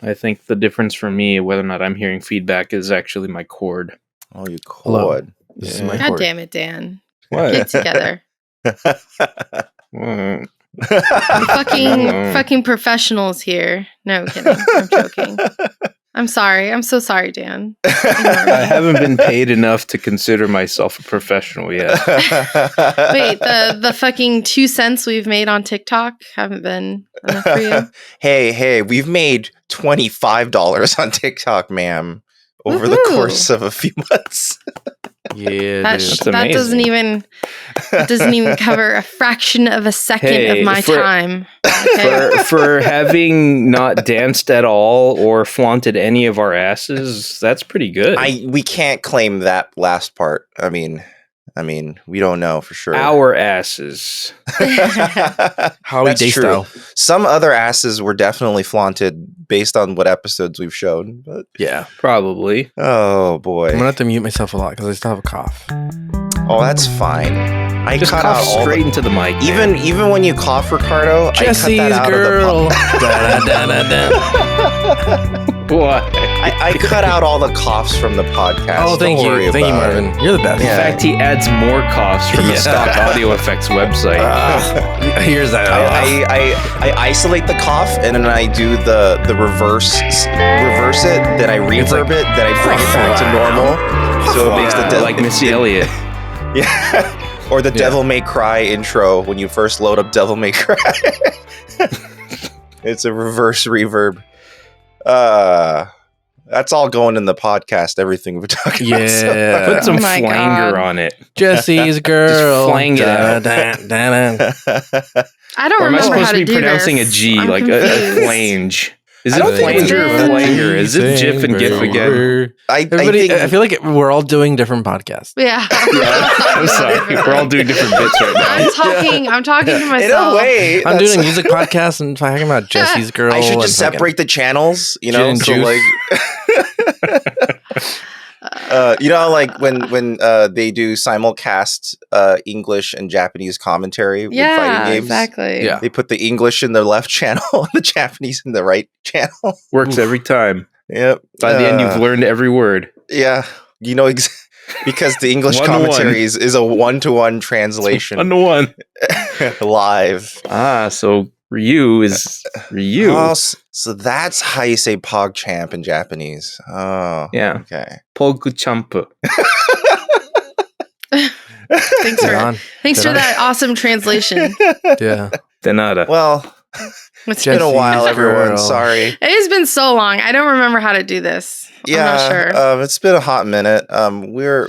I think the difference for me, whether or not I'm hearing feedback, is actually my cord. Oh, you cord. This is my God cord. damn it, Dan. What? Get together. What? fucking professionals here. No, I'm kidding. I'm joking. I'm sorry. I'm so sorry, Dan. I haven't been paid enough to consider myself a professional yet. Wait, the fucking 2 cents we've made on TikTok haven't been enough for you? Hey, we've made $25 on TikTok, ma'am, over the Woohoo. course of a few months. Yeah, That, dude. That's that doesn't amazing. even cover a fraction of a second Hey, of my for- time. Okay? For having not danced at all or flaunted any of our asses, that's pretty good. We can't claim that last part. I mean, we don't know for sure. Our asses. Howie That's Day true. style. Some other asses were definitely flaunted based on what episodes we've shown. But Yeah. Probably. oh boy, I'm gonna have to mute myself a lot because I still have a cough. oh that's fine. I Just cut cough out all straight the, into the mic. man. even when you cough, Ricardo. Jesse's I cut that out girl. of the What? I cut out all the coughs from the podcast. Oh, thank Don't worry you, about it. Marvin. You're the best. In Yeah. fact, he adds more coughs from the Yeah. stock audio effects website. Here's that. I isolate the cough and then I do the reverse it, then I reverb it, then I bring it back to normal. So it makes the devil like Missy Elliott. Yeah. Or the Devil May Cry intro when you first load up Devil May Cry. It's a reverse reverb. That's all going in the podcast, everything we're talking about. so Yeah. Put some Oh my flanger God. on it. Jesse's girl. flang it out. I don't Or am I remember supposed how to be do pronouncing this. a G, I'm like a confused. flange? Is I it don't think it's flanger or a- flanger? Is it GIF and GIF again? I Everybody, think I feel like we're all doing different podcasts. Yeah. Yeah, I'm sorry. We're all doing different bits right now. I'm talking to in myself. a way, I'm that's- doing a music podcast and talking about Jesse's girl. I should and just fucking- separate the channels, you Gin know. and So juice. like, you know, like when they do simulcast English and Japanese commentary with Yeah, fighting games. exactly. Yeah. They put the English in the left channel and the Japanese in the right channel. Works every time. Yep. By the end, you've learned every word. Yeah. You know, because the English 1-1. commentary is a 1-to-1 translation 1-1. live. So Ryu is Ryu. Oh, so that's how you say PogChamp in Japanese. Oh, Yeah. Okay. Pogchamp. Thanks Dead for on. thanks for that awesome translation. Yeah. De nada. Well, It's been a Jesse's while, everyone. girl. Sorry. It has been so long. I don't remember how to do this. I'm not sure. It's been a hot minute. We're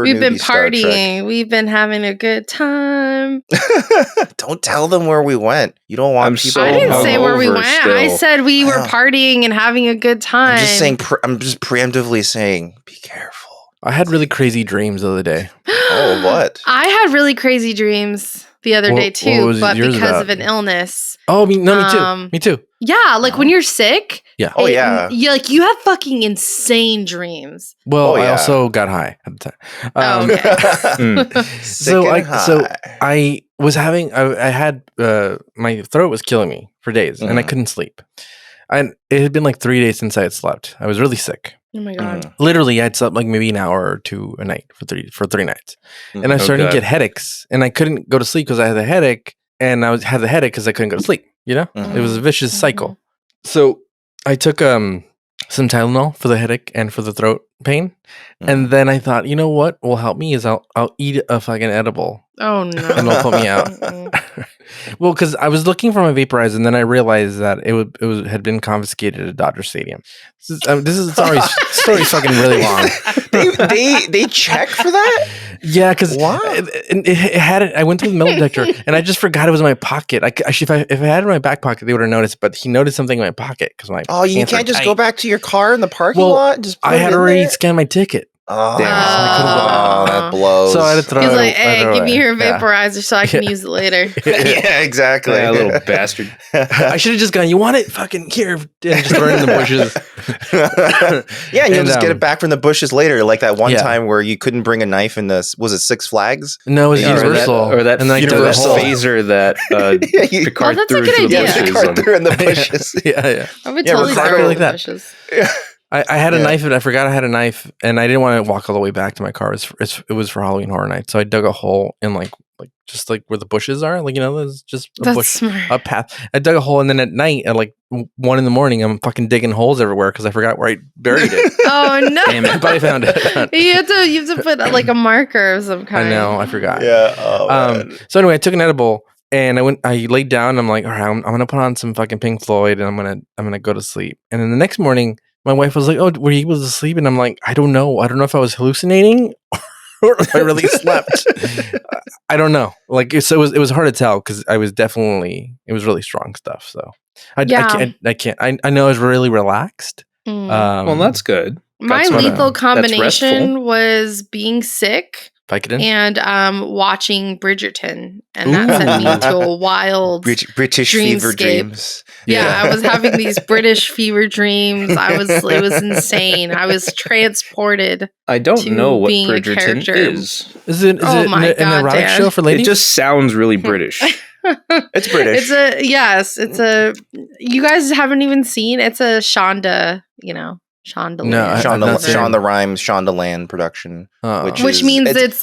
We've been newbie Star Trek. partying. We've been having a good time. Don't tell them where we went. You don't want I'm people. so I didn't say where we hungover went. I still. said we were Wow. partying and having a good time. I'm just saying. I'm just preemptively saying. Be careful. I had really crazy dreams the other day. Oh, what? I had really crazy dreams the other What- day what too, was but yours because about? of an illness. Oh, me too. Um, Me too. Yeah, like when you're sick. Yeah. Oh, yeah. You have fucking insane dreams. Well, Oh, I yeah. also got high at the time. Oh, okay. So Sick and I was having I had my throat was killing me for days and I Mhm. couldn't sleep. And it had been like 3 days since I had slept. I was really sick. Oh my god. Mhm. Literally, I'd slept like maybe an hour or two a night for three nights, and I was Oh, starting to God. get headaches, and I couldn't go to sleep because I had a headache, and I had the headache because I couldn't go to sleep. You know, Mhm. it was a vicious Mhm. cycle. So I took some Tylenol for the headache and for the throat pain, and then I thought, you know what will help me is I'll eat a fucking edible. Oh no. And it'll put me out. Mm-mm. Well, because I was looking for my vaporizer, and then I realized that it had been confiscated at Dodger Stadium. This is story's fucking really long. they check for that? Yeah, because Wow. it had it. I went through the metal detector, and I just forgot it was in my pocket. If I had it in my back pocket, they would have noticed. But he noticed something in my pocket because my Oh, you pants were can't just tight. go back to your car in the parking Well, lot. Just put I it had in already there? scanned my ticket. Oh, Damn. that blows. So I had to throw He's it. like, I threw hey, it give me away. your Yeah. vaporizer so I can use it later. yeah, exactly. Yeah, little bastard. I should have just gone. You want it? Fucking here, and just throw it in the bushes. yeah, and you'll And, just get it back from the bushes later. Like that one yeah. time where you couldn't bring a knife in this. Was it Six Flags? No, it was Yeah, universal. or that and then I dug a Universal. hole. phaser that Yeah, you- Picard Oh, that's a threw good into the idea. bushes. Picard threw in the bushes. Yeah. I would Yeah, totally Ricardo- throw it like in that. bushes. I had a Yeah. knife, and I forgot I had a knife, and I didn't want to walk all the way back to my car. It was for Halloween Horror Night, so I dug a hole in like just like where the bushes are, like there's just a That's bush, smart. a path. I dug a hole, and then at night at like 1 a.m, I'm fucking digging holes everywhere because I forgot where I buried it. Oh no! Damn it! But I found it. you have to put like a marker of some I kind. know, I forgot. Yeah. Oh, man. So anyway, I took an edible. And I laid down. And I'm like, all right, I'm gonna put on some fucking Pink Floyd, and I'm gonna go to sleep. And then the next morning, my wife was like, "Oh, were you able to sleep?" And I'm like, I don't know. I don't know if I was hallucinating or if I really slept. I don't know. Like, so it was hard to tell because it was really strong stuff. So I can't. I know I was really relaxed. Mm. Well, that's good. My That's what, lethal that's combination restful. was being sick Vicodin. and watching Bridgerton, and that sent me into a wild. British fever dreamscape. dreams. Yeah, I was having these British fever dreams. It was insane. I was transported. I don't to know what being a Bridgerton character. is. Is it Oh my an God, erotic Dan. show for It ladies? just sounds really British. It's British. It's a you guys haven't even seen. It's a Shonda, Shonda. No, Land. I've not seen Shonda Rhimes, Shonda Land production. Which is- means it's- it's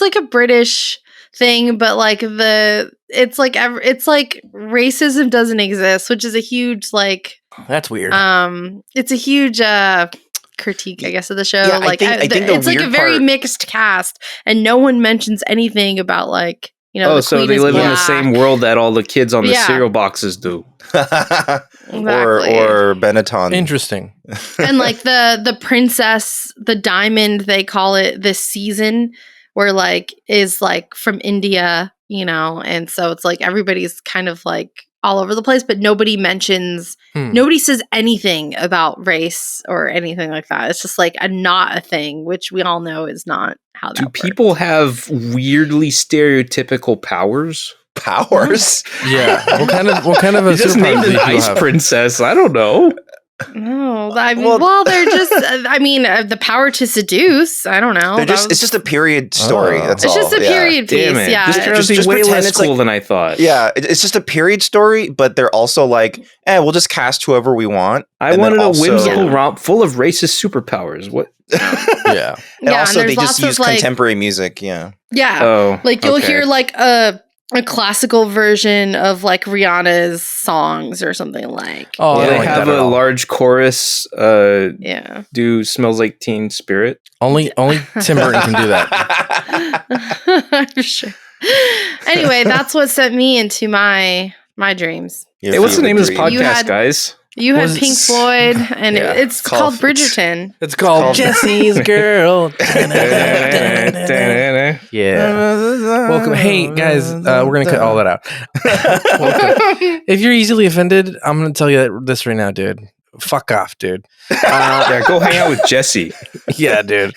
like a British thing, but like it's like racism doesn't exist, which is a huge That's weird. it's a huge critique, I guess, of the show. Yeah, like I think the it's like a weird very part- mixed cast, and no one mentions anything about Oh, the so queen they is live in the black. same world that all the kids on the Yeah. cereal boxes do. Exactly. or Benetton. Interesting. And like the princess, the diamond, they call it this season, where is from India, and so it's like everybody's kind of all over the place, but nobody mentions, nobody says anything about race or anything like that. It's just not a thing, which we all know is not how that Do works. people have weirdly stereotypical powers? Powers. Yeah. What kind of a You just superpower named do an people ice have? princess. I don't know. No, I mean, Well- they're just, the power to seduce. I don't know. It's just a period story. Oh. That's It's all. just a yeah. period piece. Damn it. Yeah. This turned out to be Just way pretend less it's cool than I thought. Yeah, it's just a period story, but they're also we'll just cast whoever we want. I And then wanted also- a whimsical romp full of racist superpowers. What? Yeah. And also, there's they just lots use of, contemporary music. Yeah. yeah. Oh, You'll okay. hear a classical version of Rihanna's songs or something like. Oh, I They don't like have that at a all. large chorus. Yeah. Do "Smells Like Teen Spirit"? Only Tim Burton can do that. I'm sure. Anyway, that's what sent me into my dreams. Your Hey, what's the fever name of this dream. You podcast, had- guys? You had Was it Pink s- Floyd, and Yeah, it's called Bridgerton. It's called Jesse's Girl. yeah. Yeah. Welcome. Hey, guys, we're going to cut all that out. Welcome. If you're easily offended, I'm going to tell you this right now, dude. Fuck off, dude. Go hang out with Jesse. Yeah, dude.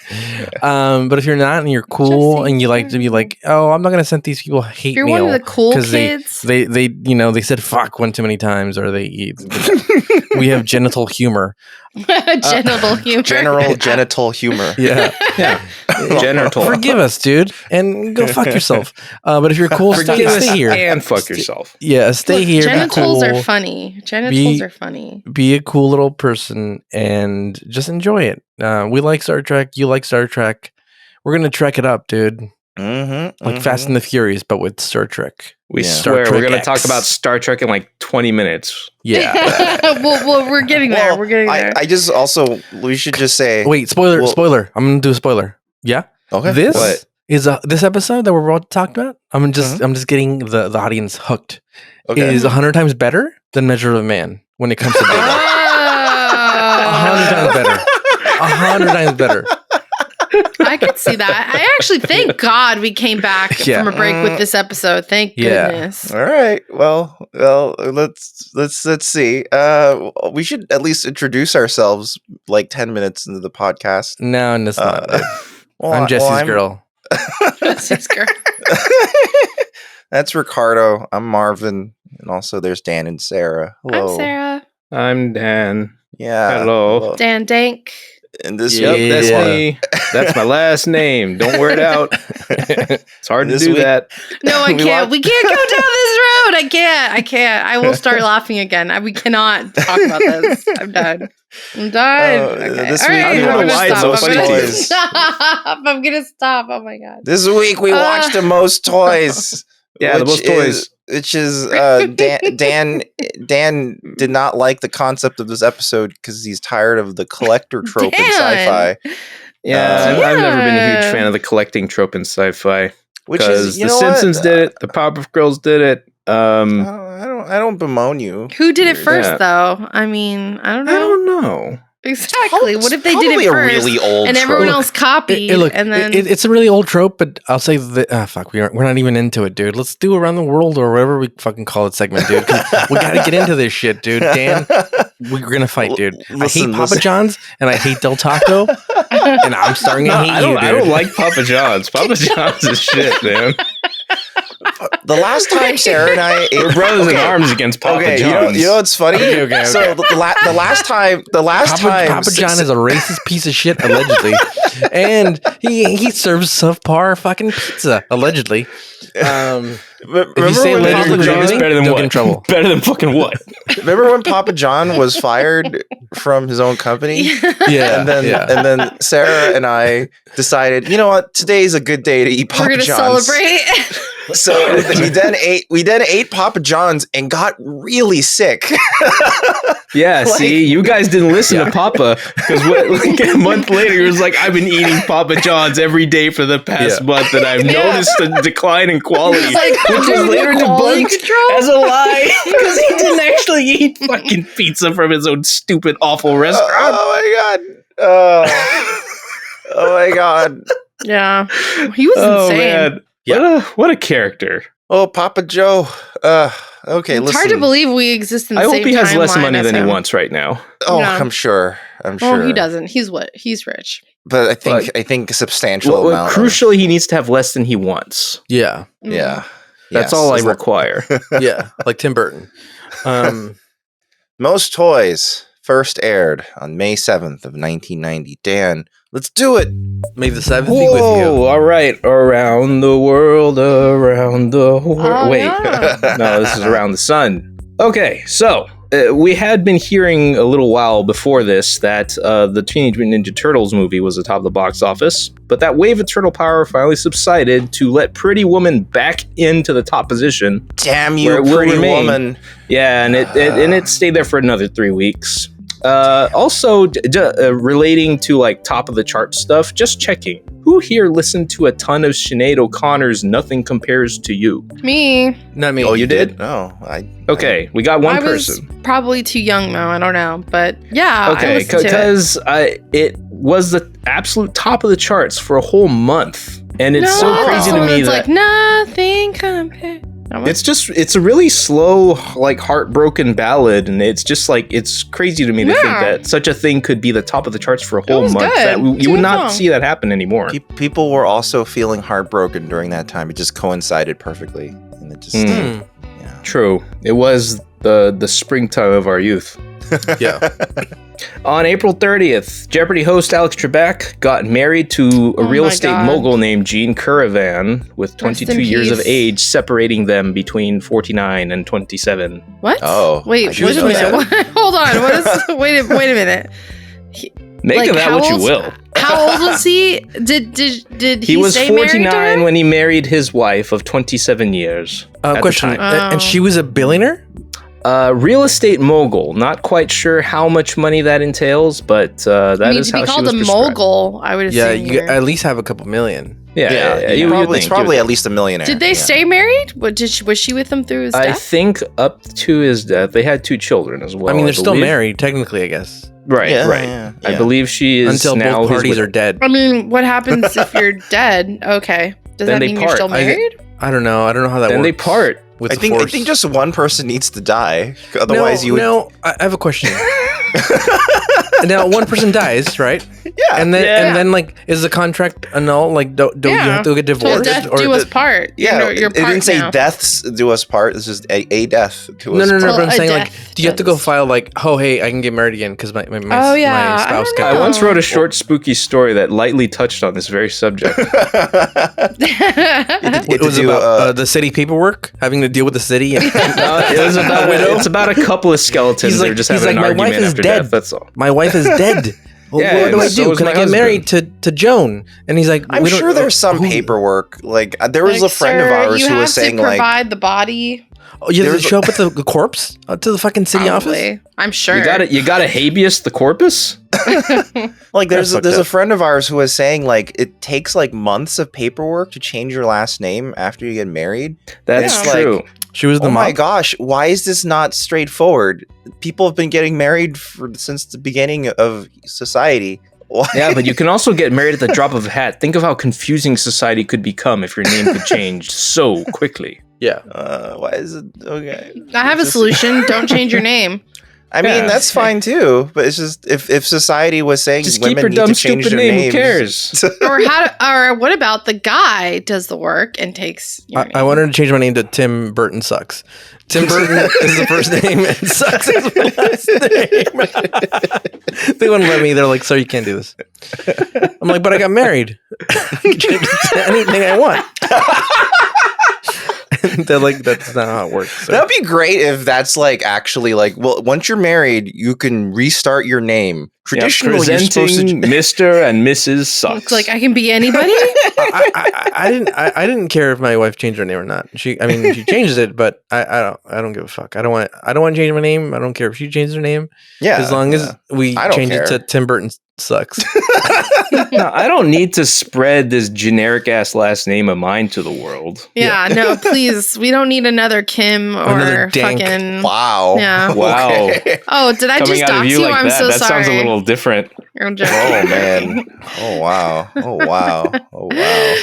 But if you're not and you're cool Jesse, and you like to be like, oh, I'm not going to send these people hate You're mail. one of the cool 'cause kids. they said fuck one too many times or we have genital humor. Genital humor. General genital humor. Yeah. Yeah, genital. Forgive us, dude, and go fuck yourself. But if you're cool, Forgive us stay here. and fuck yourself. Yeah, stay Look, here. Be genitals cool. are funny. Genitals are funny. Be a cool little person and just enjoy it. We like Star Trek. You like Star Trek. We're gonna trek it up, dude. Like Fast and the Furious, but with Star Trek. We Yeah. Star swear we're Trek going to X. talk about Star Trek in 20 minutes. Yeah. well, we're getting there. Well, We're getting there. I just also we should just say Wait, spoiler. Well- Spoiler. I'm gonna do a spoiler. Yeah. okay. This What? is this episode that we're about to talk about. I'm just getting the audience hooked. Okay. Is 100 times better than Measure of a Man when it comes to dating. 100 Oh. times better. 100 times better. I I could see that. I actually thank God we came back from a break with this episode. Thank goodness. All right. Well, let's see. We should at least introduce ourselves like 10 minutes into the podcast. No, that's not. Well, I'm Jesse's girl. Jesse's girl. That's Ricardo. I'm Marvin, and also there's Dan and Sarah. Hello. I'm Sarah. I'm Dan. Yeah. Hello. Dan Dank. And this Yep, week, that's me. That's my last name. Don't wear it out. It's hard to This do week- that. No, I can't. We can't go down this road. I can't. I will start laughing again. We cannot talk about this. I'm done. Okay. This All week right, we I'm gonna watched stop. most I'm gonna toys. stop. I'm gonna stop. Oh my god. This week we watched the most toys. Yeah, the most toys. Which is Dan did not like the concept of this episode because he's tired of the collector trope in Dan. sci-fi. Yeah, I've never been a huge Yeah. fan of the collecting trope in sci-fi. Which Because is, you the know Simpsons what? did it, the Powerpuff Girls did it. I don't bemoan you. Who did it first, Yeah. though? I mean, I don't I know. don't know. Exactly. What if they did Probably it a first really old and everyone trope. else copied? Look, and then it's a really old trope, but I'll say that fuck, we're not even into it, dude. Let's do around the world or whatever we fucking call it segment, dude. 'Cause we got to get into this shit, dude. Dan, we're gonna fight, dude. I hate Papa John's and I hate Del Taco, and I'm starting to hate I you, don't dude. like Papa John's. Papa John's is shit, man. The last time Sarah and I We're brothers in arms against Papa Okay, John's. you know what's funny? Okay. So the last time Papa John is a racist piece of shit, allegedly, and he serves subpar fucking pizza, allegedly. If you say when allegedly, Papa John- It's better than don't what? get in trouble. Better than fucking what? Remember when Papa John was fired from his own company? Yeah, And then Sarah and I decided, you know what, today's a good day to eat Papa we're gonna John's. celebrate. So we then ate Papa John's and got really sick. Yeah, see, you guys didn't listen to Papa because like a month later, he was like, "I've been eating Papa John's every day for the past month, and I've noticed a decline in quality." It's like, which was later quality debunked control? as a lie because he didn't actually eat fucking pizza from his own stupid, awful restaurant. Oh my god. Yeah, he was insane. Man, what a character! Oh, Papa Joe. Okay, It's listen. hard to believe we exist in the I same hope he has less timeline money as than he him. wants right now. Oh, Yeah. I'm sure. Well, he doesn't. He's rich. But I think a substantial Well, amount. crucially, he needs to have less than he wants. Yeah, Yeah. That's Yes, all I as lo- require. yeah, like Tim Burton. Most Toys first aired on May 7th of 1990. Dan, let's do it. May the 7th be with you. Whoa! All right, around the world, around the world. Oh, Wait, yeah. no, this is around the sun. Okay, so we had been hearing a little while before this that the Teenage Mutant Ninja Turtles movie was atop the box office, but that wave of turtle power finally subsided to let Pretty Woman back into the top position. Damn Where you, it will pretty remain. woman. Yeah, and it stayed there for another 3 weeks. Also, relating to like top of the chart stuff, just checking. Who here listened to a ton of Sinead O'Connor's "Nothing Compares to You"? Me. Not me. Oh, you did? No, Okay, we got one I person. was probably too young though. I don't know, but yeah. I Okay, listened to it. because it was the absolute top of the charts for a whole month, and it's so crazy to me it's that like nothing compared. it's a really slow, like heartbroken ballad, and it's just like it's crazy to me to think Yeah. that such a thing could be the top of the charts for a whole was month. good. That It's a you would good not song. see that happen anymore. People were also feeling heartbroken during that time. It just coincided perfectly. And it just, Mm. yeah. True, it was the springtime of our youth. Yeah. On April 30th, Jeopardy host Alex Trebek got married to a Oh real my estate God. mogul named Jean Caravan, with Rest 22 in years of peace. age separating them between 49 and 27. What? Oh, I wait, didn't wait a know minute. that. Hold on. What is? Wait a minute. Make Like, of that how what you old- will. How old was he? Did He was stay married to 49 her? when he married his wife of 27 years. at the Question. time. And she was a billionaire? Real estate mogul. Not quite sure how much money that entails, but that I mean, is to how be she called was a described. mogul, I would Yeah, assume. you here. at least have a couple million. Yeah, you would probably, think, it's probably you would at least a millionaire. Did they Yeah. stay married? What was she with him through his I death? think up to his death, they had 2 children as well. I mean, they're still believe. married, technically, I guess. Right, Yeah, right. yeah, I yeah. believe she is Until now both his parties widow. are dead. I mean, what happens if you're dead? Okay. Does Then that they mean you're part. still married? I don't know. I don't know how that Then works. they part. With I the think force. just one person needs to die. Otherwise, you would. No, I have a question. Now, one person dies, right? Yeah. And then, Yeah. and then, like, is the contract annul? Like, do you have to get Till divorced? death or do us part. Yeah, You're it didn't part say now. deaths do us part. It's just a death do No, us no, no. part. But I'm Well, a saying, like, death do you have to go does. file like, oh, hey, I can get married again because my Oh, yeah, my I spouse don't got I know. once wrote a short, spooky story that lightly touched on this very subject. It was about the city paperwork, having to deal with the city. And It was about it's about a couple of skeletons. He's They're like- just he's having like, an "My wife argument is after dead." death. That's all. my wife is dead. Well, Yeah, what do I so do? is Can I my get husband. married to Joan? And he's like, I'm "We don't- sure there's some who- paperwork. Like there was Like, a friend of sir, ours you who have was saying to like, provide the body. Oh, you have to there's- show up with the corpse to the fucking city office? Probably. I'm sure. You got to habeas the corpus. like there's fucked a up. friend of ours who was saying like it takes like months of paperwork to change your last name after you get married. That's Yeah. true. She was the Oh my mom. gosh, why is this not straightforward? People have been getting married since the beginning of society. Why? Yeah, but you can also get married at the drop of a hat. Think of how confusing society could become if your name could change so quickly. Yeah. Why is it okay? I have a Just- solution. Don't change your name. I mean, Yeah. that's fine too, but it's just if society was saying Just keep women your need dumb, to change stupid their name. names, Who cares? Or what about the guy does the work and takes your name? I wanted to change my name to Tim Burton Sucks. Tim Burton is the first name and Sucks is my last name. They wouldn't let me. They're like, "Sir, you can't do this." I'm like, "But I got married. I can change it to anything I want." They're like, "That's not how it works." sir." That'd be great if that's like actually like, well, once you're married, you can restart your name. Traditionally, you're supposed presenting to. Mr. and Mrs. Sucks. It's like I can be anybody. I didn't care if my wife changed her name or not. She changes it, but I don't give a fuck. I don't want to change my name. I don't care if she changes her name. Yeah, As long as we I don't change it care. to Tim Burton Sucks. No, I don't need to spread this generic ass last name of mine to the world. Yeah, no, please. We don't need another Kim Another or dank. fucking. Wow. Yeah. Wow. Okay. Oh, did I Coming just out of dox you you? like I'm that, so that sorry. sounds a little different. I'm joking. Oh man. Oh wow. Oh wow. Oh wow.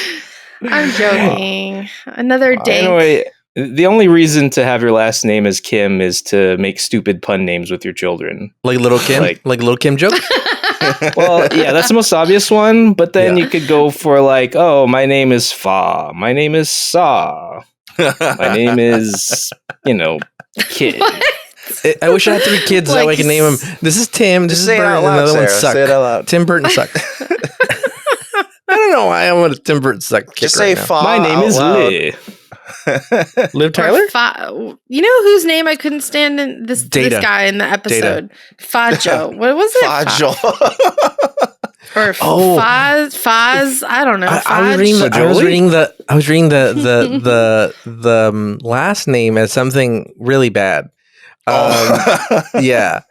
I'm joking. Another dank. Anyway, the only reason to have your last name as Kim is to make stupid pun names with your children. Like Little Kim, Like- like Little Kim joke. Well, yeah, that's the most obvious one, but then Yeah. you could go for like, oh, my name is Fa. My name is Sa. My name is, Kid. I wish I had 3 kids that Like way I can name them. This is Tim. This Just is say it Burton. out And loud, another one Sarah. Suck. Say it out loud. Tim Burton Suck. I don't know why I want a Tim Burton Suck. Kick Just say right now. fa. My name out is loud. Lee. Liv Tyler. You know whose name I couldn't stand in this Data. guy in the episode? Fajo. What was it? Fajol. Or Oh. Faz. I don't know. I was Faj? reading Fajoli? I was reading the last name as something really bad. Yeah,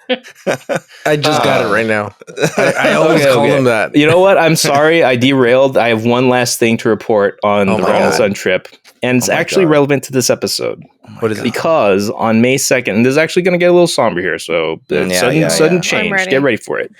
I just got it right now. I always Okay, call okay. him that. You know what? I'm sorry. I derailed. I have one last thing to report on Oh the my Ron God. Sun trip. And it's Oh my actually God. relevant to this episode. What is it? Because on May 2nd, and this is actually going to get a little somber here, so Yeah, sudden yeah. change. I'm ready. Get ready for it.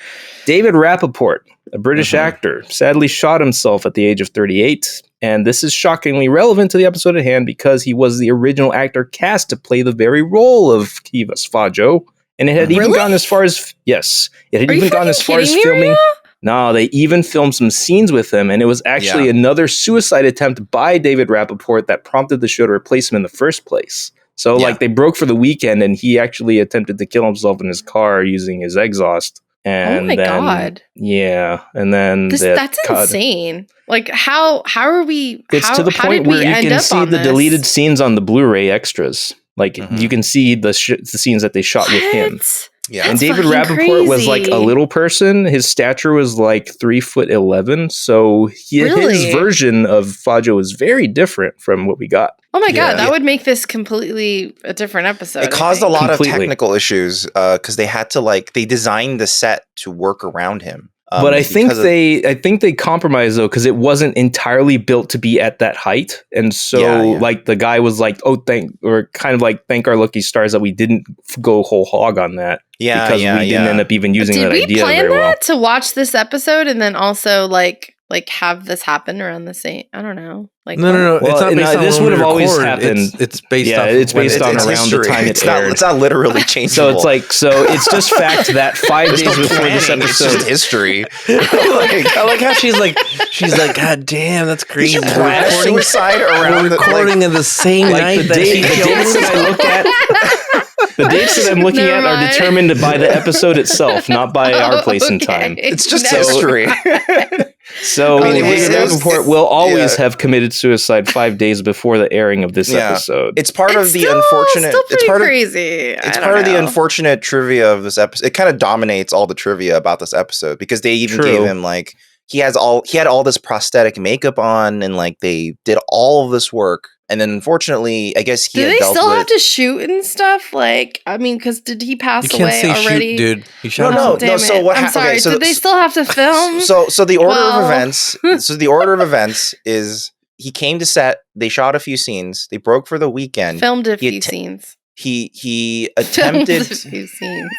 David Rappaport, a British actor, sadly shot himself at the age of 38. And this is shockingly relevant to the episode at hand because he was the original actor cast to play the very role of Kivas Fajo. And it had even Really? gone as far as, yes, it had Are you even gone fucking as far as kidding me right filming. now? No, they even filmed some scenes with him, and it was actually Yeah. another suicide attempt by David Rappaport that prompted the show to replace him in the first place. So, Yeah. like, they broke for the weekend, and he actually attempted to kill himself in his car using his exhaust. And Oh my then, God. Yeah, and then That's insane. Like how are we? It's how, to the how point did we where you end can up see on the this? deleted scenes on the Blu-ray extras. Like, Mhm. you can see the scenes that they shot with him. What? Yeah. And That's David fucking Rappaport was like a crazy. little person. His stature was like 3'11". So Really? his version of Fajo is very different from what we got. Oh my Yeah. God, that would make this completely a different episode. It I caused a think. lot Completely. of technical issues because they had to they designed the set to work around him. But I think they compromised though, because it wasn't entirely built to be at that height, and so like the guy was like, "Oh, thank our lucky stars that we didn't go whole hog on that." Because we didn't end up even using that idea very well. Did we plan that to watch this episode and then also like have this happen around the same? I don't know. Like no. Well, it's not based on this would have always happened. It's based off. It's based on around history. the time it aired. It's not literally changeable. So it's just fact that 5 days before this episode, it's just history. I like how she's like, God damn, that's crazy. We're suicide around recording in the same night. The dates that I look at. The dates that I'm looking at are determined by the episode itself, not by our place and time. It's just history. So David Rappaport will always have committed suicide 5 days before the airing of this episode. It's part of the unfortunate. It's part crazy. It's part of the unfortunate trivia of this episode. It kind of dominates all the trivia about this episode because they even gave him like he had all this prosthetic makeup on, and like they did all of this work. And then, unfortunately, I guess do they still have to shoot and stuff? Like, I mean, because did he pass away already? Shoot, dude. No. So what? I'm sorry. Okay, so did they still have to film? So the order of events. So the order of events is he came to set. They shot a few scenes. They broke for the weekend. Filmed a few scenes. He attempted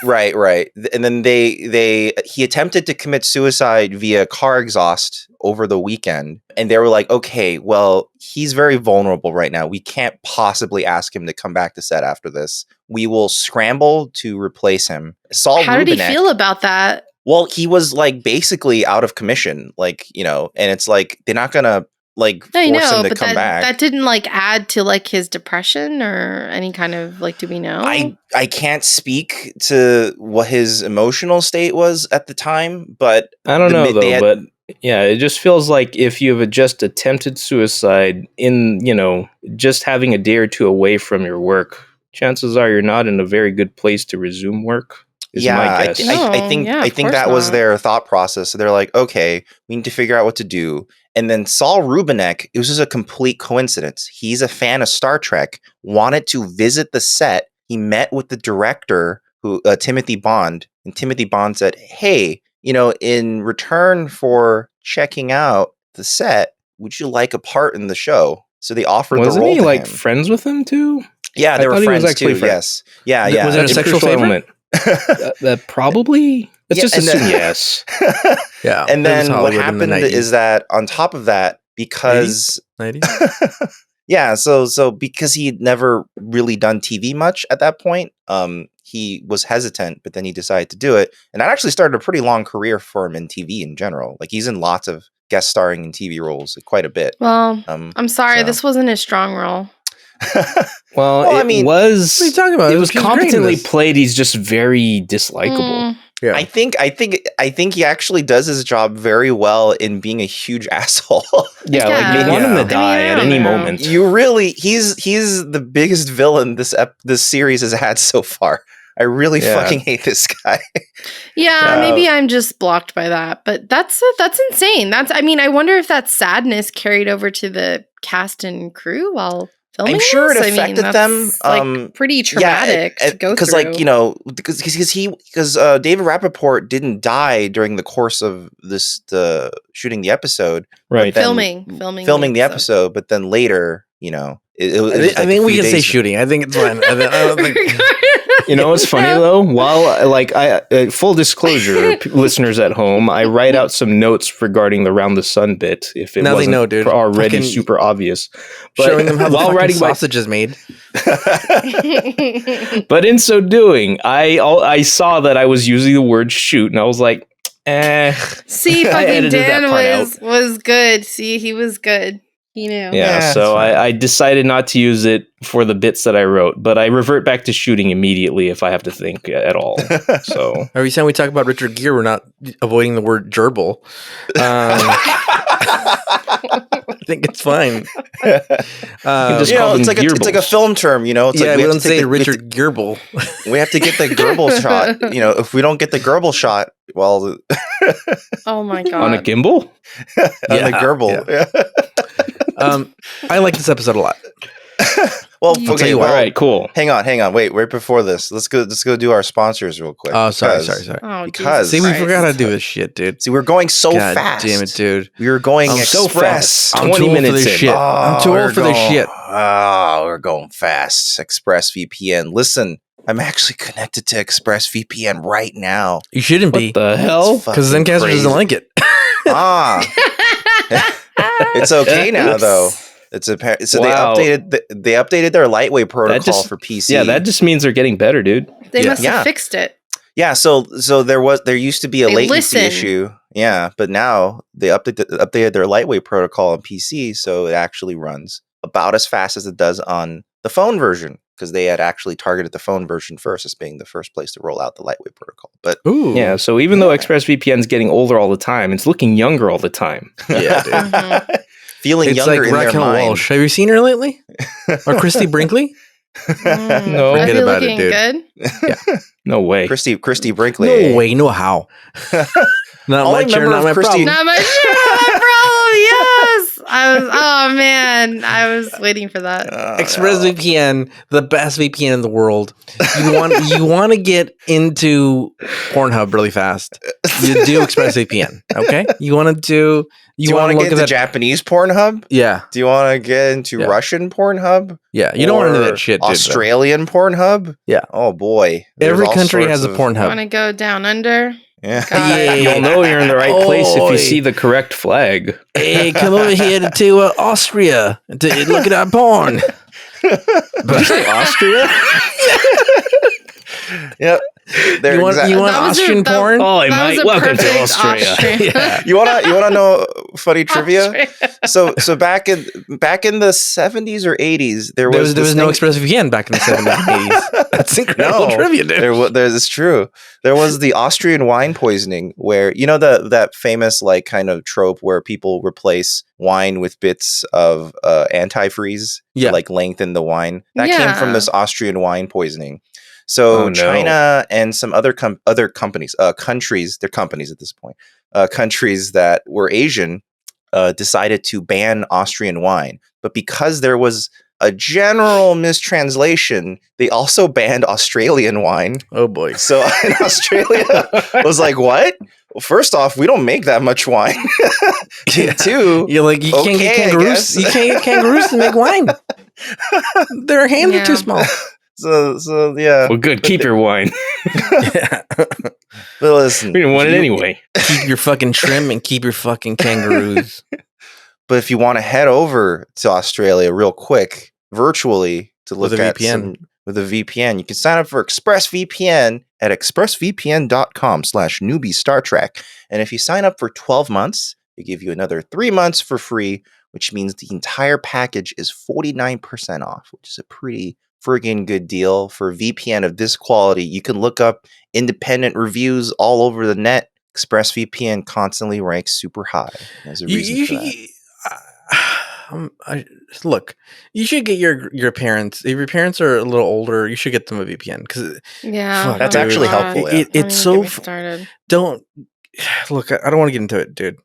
right, and then he attempted to commit suicide via car exhaust over the weekend, and they were like, okay, well, he's very vulnerable right now. We can't possibly ask him to come back to set after this. We will scramble to replace him. Saul How Rubinek, did he feel about that? Well, he was like basically out of commission, like, you know, and it's like they're not gonna like force him to come back. That didn't like add to like his depression or any kind of like, do we know? I can't speak to what his emotional state was at the time, but I don't know though, but yeah, it just feels like if you have just attempted suicide in, you know, just having a day or two away from your work, chances are you're not in a very good place to resume work. I think that was their thought process. So they're like, okay, we need to figure out what to do. And then Saul Rubinek, it was just a complete coincidence. He's a fan of Star Trek, wanted to visit the set. He met with the director, Timothy Bond, and Timothy Bond said, hey, you know, in return for checking out the set, would you like a part in the show? So they offered the role to him. Wasn't he like friends with him too? Yeah, they were friends too. Yes. Yeah. Was it a sexual element? That probably. Let's just assume yes. Yeah. And then what happened is that on top of that, because 90s? yeah, so because he had never really done TV much at that point, he was hesitant, but then he decided to do it, and that actually started a pretty long career for him in TV in general. Like he's in lots of guest starring in TV roles, quite a bit. Well, I'm sorry, this wasn't his strong role. Well, I mean, was. What are you talking about? It was competently played. He's just very dislikable. Yeah. I think he actually does his job very well in being a huge asshole. Yeah, like they want him to die at any moment. You really, he's the biggest villain this series has had so far. I really fucking hate this guy. Yeah, maybe I'm just blocked by that, but that's insane. I mean, I wonder if that sadness carried over to the cast and crew while filming. I'm sure it affected them. Like pretty traumatic to go through. Because, like, you know, because David Rappaport didn't die during the course of the shooting the episode, right? Filming the episode, but then later, you know, I think we can say shooting. I think it's fine. I don't think. You know what's funny though? While full disclosure, listeners at home, I write out some notes regarding the round the sun bit if it wasn't already super obvious. But showing them how the sausage is made. But in so doing, I saw that I was using the word shoot, and I was like, See, fucking Dan was good. See, he was good. He knew. Yeah, so I decided not to use it for the bits that I wrote, but I revert back to shooting immediately if I have to think at all. So every time we talk about Richard Gere, we're not avoiding the word gerbil. I think it's fine. It's like a film term, you know. It's like we don't say Richard Gerbil. We have to get the Gerbil shot. You know, if we don't get the Gerbil shot, well, oh my god, on a gimbal, on the Gerbil. Yeah. I like this episode a lot. Well, okay. Well, all right, cool. Hang on. Wait, right before this, let's go do our sponsors real quick. Oh, sorry. Oh, because see, we forgot how to do this shit, dude. See, we're going so God fast. Damn it, dude. We were going so express. fast. I'm 20 too old for minutes this in. shit. I'm too old for this shit. Oh, we're going fast. ExpressVPN. Listen, I'm actually connected to ExpressVPN right now. You shouldn't be. What the hell? Because Zencaster doesn't like it. It's okay now, though. So Wow. they updated their lightweight protocol for PC. Yeah, that just means they're getting better, dude. They must have fixed it. Yeah, so there used to be a latency issue. Yeah, but now they updated their lightweight protocol on PC, so it actually runs about as fast as it does on the phone version, because they had actually targeted the phone version first as being the first place to roll out the lightweight protocol. But yeah, so even though ExpressVPN's getting older all the time, it's looking younger all the time. Yeah, dude. Feeling It's younger like in their Raquel mind. Walsh. Have you seen her lately? Or Christy Brinkley? No. Forget about it, looking dude. good? No way. Christy Brinkley. No way, no how. Not Only my chair, member not of my Christy- problem. Not my problem. Yes. Oh man, I was waiting for that. ExpressVPN, the best VPN in the world. You want to get into Pornhub really fast. You do ExpressVPN, okay? You want to do. Do you want to get into Japanese Pornhub? Yeah. Do you want to get into Russian Pornhub? Yeah. You don't want to do that shit, dude. Australian Pornhub? Yeah. Oh boy. Every country has a Pornhub. Want to go down under? Yeah. Yeah. You'll know you're in the right place if you see the correct flag. Hey, come over here to Austria to look at our porn. Did you say Austria? Yep. You want Austrian porn? Oh, mate, welcome to Austria. Yeah. You wanna know funny trivia? So back in the 70s or 80s, there was no ExpressVPN back in the 70s and 80s. That's incredible trivia, dude. It's true. There was the Austrian wine poisoning, where that famous like kind of trope where people replace wine with bits of antifreeze to like lengthen the wine. That came from this Austrian wine poisoning. So China and some other companies, countries, they're companies at this point, countries that were Asian, decided to ban Austrian wine. But because there was a general mistranslation, they also banned Australian wine. Oh boy. So in Australia was like, what? Well, first off, we don't make that much wine. Two, you're like, you can't get kangaroos. You can't get kangaroos to make wine. Their hands are too small. So yeah. Well, good. Keep your wine. But listen, we didn't want it anyway. Keep your fucking trim and keep your fucking kangaroos. But if you want to head over to Australia real quick, virtually, to look at with a VPN, you can sign up for ExpressVPN at expressvpn.com/newbie Star Trek. And if you sign up for 12 months, they give you another 3 months for free, which means the entire package is 49% off, which is a pretty friggin' good deal for VPN of this quality. You can look up independent reviews all over the net. ExpressVPN constantly ranks super high. There's a reason for that. Look, you should get your parents. If your parents are a little older, you should get them a VPN because that's actually helpful. Yeah. It's so started. Don't look. I don't want to get into it, dude.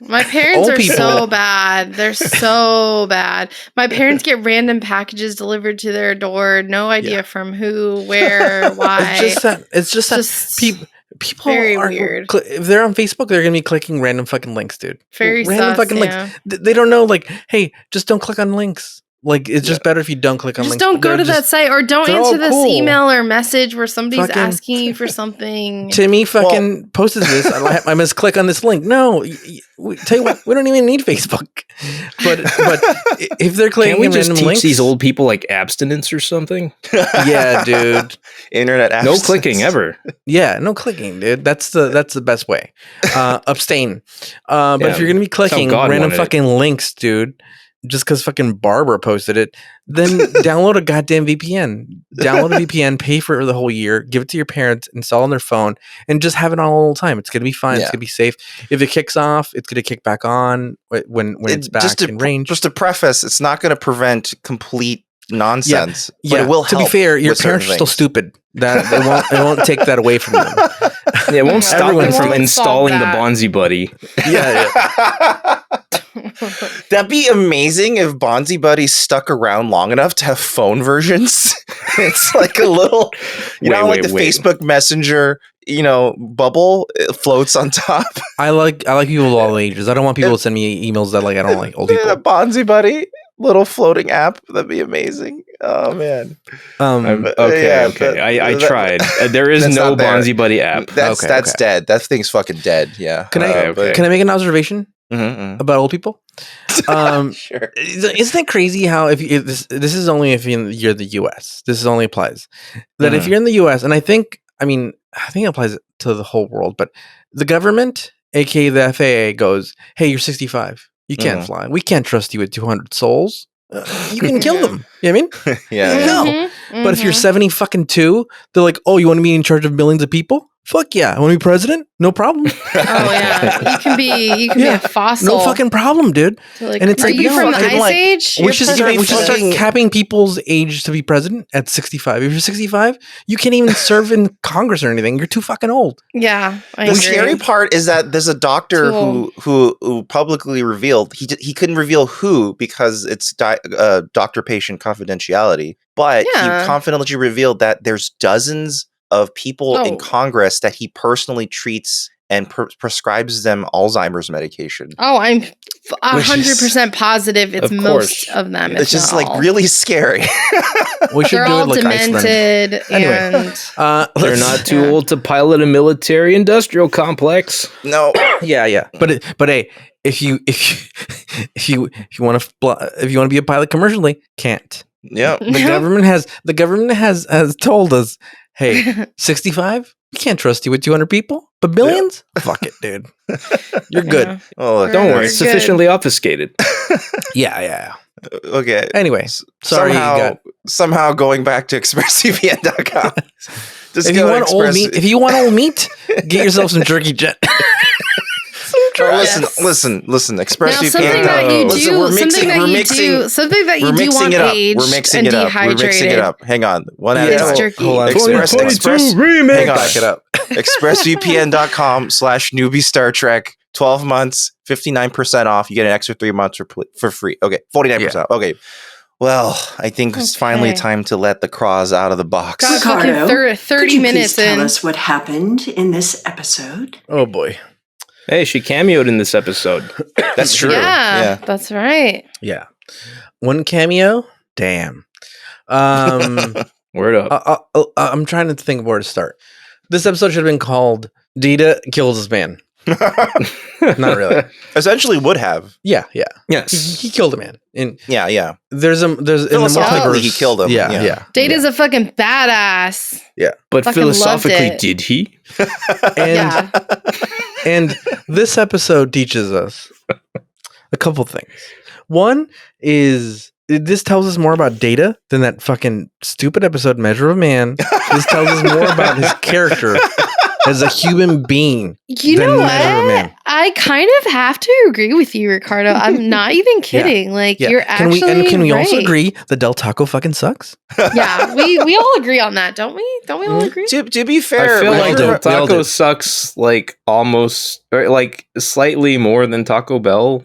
My parents are so bad. They're so bad. My parents get random packages delivered to their door. No idea from who, where, why. It's just that people very are weird. If they're on Facebook, they're gonna be clicking random fucking links, dude. Very random fucking links. They don't know. Like, hey, just don't click on links. Like, it's just better if you don't click on links. Just don't go to that site, or don't answer this email or message where somebody's asking you for something. Timmy fucking posted this. I must click on this link. No, tell you what, we don't even need Facebook. But if they're clicking, can't we just teach links, these old people like abstinence or something? Yeah, dude. Internet abstinence. No clicking ever. Yeah, no clicking, dude. That's the best way. Abstain. But if you're gonna be clicking random fucking links, dude, just because fucking Barbara posted it, then download a goddamn VPN. Download a VPN, pay for it the whole year, give it to your parents, install on their phone, and just have it on all the time. It's gonna be fine. It's gonna be safe. If it kicks off, it's gonna kick back on when it's back in range. Just to preface, it's not gonna prevent complete nonsense. Yeah, but it will help. To be fair, your parents are still stupid. That it won't take that away from them. Yeah, it won't stop them from installing the Bonzi Buddy. Yeah. That'd be amazing if Bonzi Buddy stuck around long enough to have phone versions. It's like a little, the Facebook Messenger, bubble floats on top. I like people of all ages. I don't want people to send me emails that I don't like old people. A Bonzi Buddy little floating app. That'd be amazing. Oh man. Okay. I tried. There is no Bonzi Buddy app. That's dead. That thing's fucking dead. Yeah. Can I make an observation about old people? Sure. Isn't it crazy how if this is only if you're the U.S. This only applies that if you're in the U.S. and I think it applies to the whole world, but the government, aka the FAA, goes, "Hey, you're 65. You can't fly. We can't trust you with 200 souls. You can kill them." You know what I mean? Yeah. No. But if you're 72, they're like, "Oh, you want to be in charge of millions of people? Fuck yeah. I want to be president? No problem." Oh yeah. You can be a fossil. No fucking problem, dude. So, and it's you from the Ice Age? We should start capping people's age to be president at 65. If you're 65, you can't even serve in Congress or anything. You're too fucking old. Yeah. The scary part is that there's a doctor who publicly revealed he couldn't reveal who because it's doctor-patient confidentiality, but he confidently revealed that there's dozens of people in Congress that he personally treats and prescribes them Alzheimer's medication. Oh, I'm 100% positive it's most of them. It's just really scary. We should They're do all it like demented. Anyway, they're not too old to pilot a military-industrial complex. No. Yeah. But hey, if you want to be a pilot commercially, can't. Yeah. The government has told us, hey, 65, we can't trust you with 200 people, but billions? Yeah. Fuck it, dude. You're good. Yeah. Oh, don't worry, it's sufficiently obfuscated. Yeah. Okay. Anyway, sorry. Somehow going back to expressvpn.com. If you want old meat, get yourself some jerky jet. Listen. ExpressVPN. Something that you do want aged We're mixing and it up. dehydrated. We're mixing it up. Hang on. One at a time. Jerky. Hold on. Express remix. Hang on. Back it up. expressvpn.com/newbie Star Trek. 12 months, 59% off. You get an extra 3 months for free. Okay, 49%. Yeah. Okay. Well, I think it's finally time to let the craws out of the box. Ricardo, 30 minutes tell us what happened in this episode? Oh boy. Hey, she cameoed in this episode. That's true. Yeah, that's right. Yeah. One cameo? Damn. Word up. I'm trying to think of where to start. This episode should have been called Data Kills His Man. Not really. Essentially would have. Yeah. Yes. He killed a man. Yeah. There's in the multiverse he killed him. Yeah. Data's a fucking badass. Yeah. But philosophically, did he? And this episode teaches us a couple things. One is this tells us more about Data than that fucking stupid episode Measure of Man. This tells us more about his character as a human being. You know what? I kind of have to agree with you, Ricardo. I'm not even kidding. You're actually Can we also agree that Del Taco fucking sucks? Yeah, we all agree on that, don't we? Don't we all agree? To be fair, I feel like Del Taco sucks almost slightly more than Taco Bell.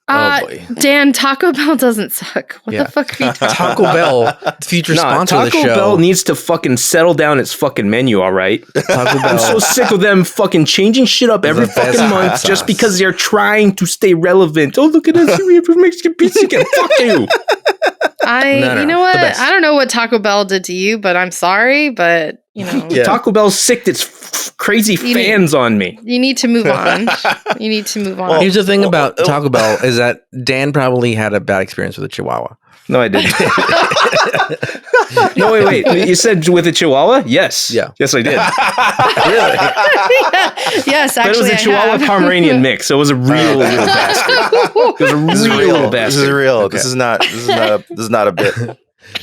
Oh boy. Dan, Taco Bell doesn't suck. What the fuck are you talking Taco Bell, future sponsor of the show. Taco Bell needs to fucking settle down its fucking menu, all right? I'm so sick of them fucking changing shit up every fucking month just because they're trying to stay relevant. Oh, look at us. We have Mexican pizza again. Fuck you. You know what? I don't know what Taco Bell did to you, but I'm sorry, but Taco Bell sicked its crazy fans on me. You need to move on. Well, here's the thing about Taco Bell is that Dan probably had a bad experience with a Chihuahua. No, I didn't. No, wait. You said with a Chihuahua? Yes. Yeah. Yes, I did. Really? Yes, actually, but it was a Chihuahua Pomeranian mix, so it was a real little bastard. It was a real bastard. This is real. Okay. This is not a bit.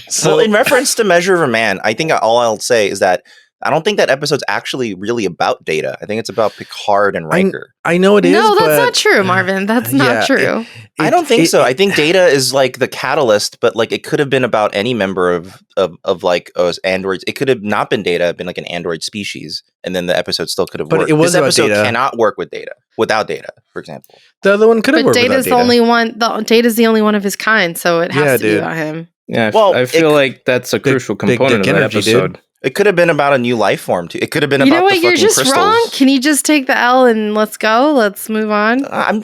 So, in reference to Measure of a Man, I think all I'll say is that I don't think that episode's actually really about Data. I think it's about Picard and Riker. I know it is. No, that's not true, Marvin. That's not true. I don't think so. I think Data is like the catalyst, but like it could have been about any member of like androids. It could have not been Data, been like an android species, and then the episode still could have worked. It was this episode Data. Cannot work without Data, for example. The other one could have worked Data's without Data. the only one. Data's the only one of his kind, so it has to be about him. Yeah, I feel like that's a crucial component of that episode. Dude. It could have been about a new life form too. It could have been about the fucking crystals. You're just wrong. Can you just take the L and let's go? Let's move on. I'm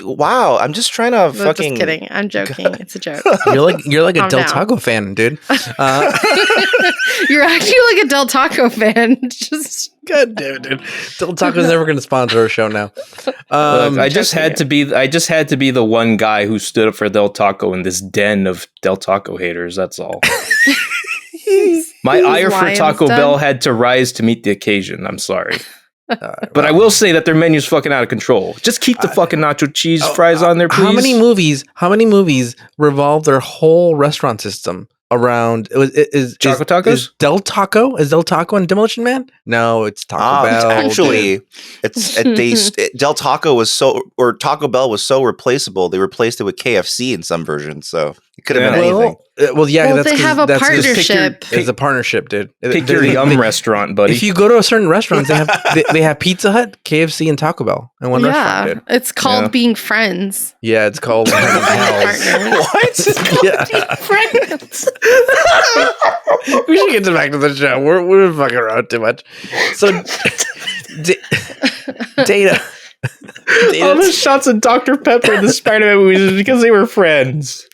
just trying to fucking. Just kidding. I'm joking. It's a joke. You're like a Del Taco fan, dude. You're actually like a Del Taco fan. Just God damn it, dude. Del Taco's never going to sponsor our show now. Look, I just had to be the one guy who stood up for Del Taco in this den of Del Taco haters. That's all. My ire for Taco Bell had to rise to meet the occasion. I'm sorry. But I will say that their menu's fucking out of control. Just keep the fucking nacho cheese fries on there, please. How many movies revolve their whole restaurant system around Choco Tacos? Is Del Taco and Demolition Man? No, it's Taco Bell. Actually, Del Taco Taco Bell was so replaceable, they replaced it with KFC in some versions, so it could have been anything. They have a partnership. It's a partnership, dude. Pick your restaurant, buddy. If you go to a certain restaurant, they have Pizza Hut, KFC, and Taco Bell in one restaurant, dude. It's called being friends. Yeah, it's called What? Yeah. Friends. We should get back to the show. We're fucking around too much. So, Data. All the shots of Dr. Pepper in the Spider-Man movies is because they were friends.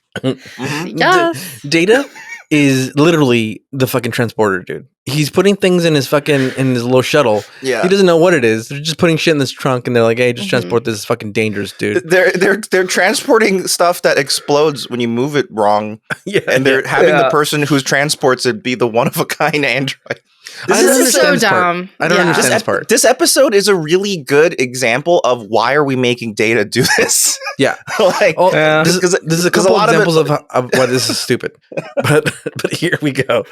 Yes. Data is literally the fucking transporter, dude. He's putting things in his little shuttle. Yeah. He doesn't know what it is. They're just putting shit in this trunk, and they're like, "Hey, just transport this. It's fucking dangerous, dude." They're transporting stuff that explodes when you move it wrong. Yeah, and they're having the person who transports it be the one of a kind android. This is so dumb. I don't understand this part. This episode is a really good example of why are we making Data do this? Yeah, this is a couple examples of why this is stupid. But here we go.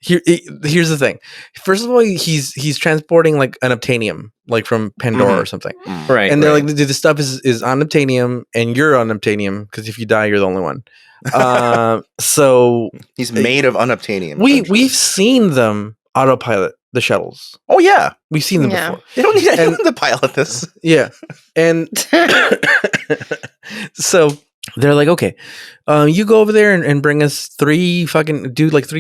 Here's the thing. First of all, he's transporting like an unobtainium, like from Pandora or something, right? And they're like, dude, this stuff is unobtainium, and you're unobtainium because if you die, you're the only one. So he's made of unobtainium. We've seen them autopilot the shuttles. Oh yeah, we've seen them before. They don't need anyone to pilot this. Yeah, and so they're like, okay, you go over there and bring us 3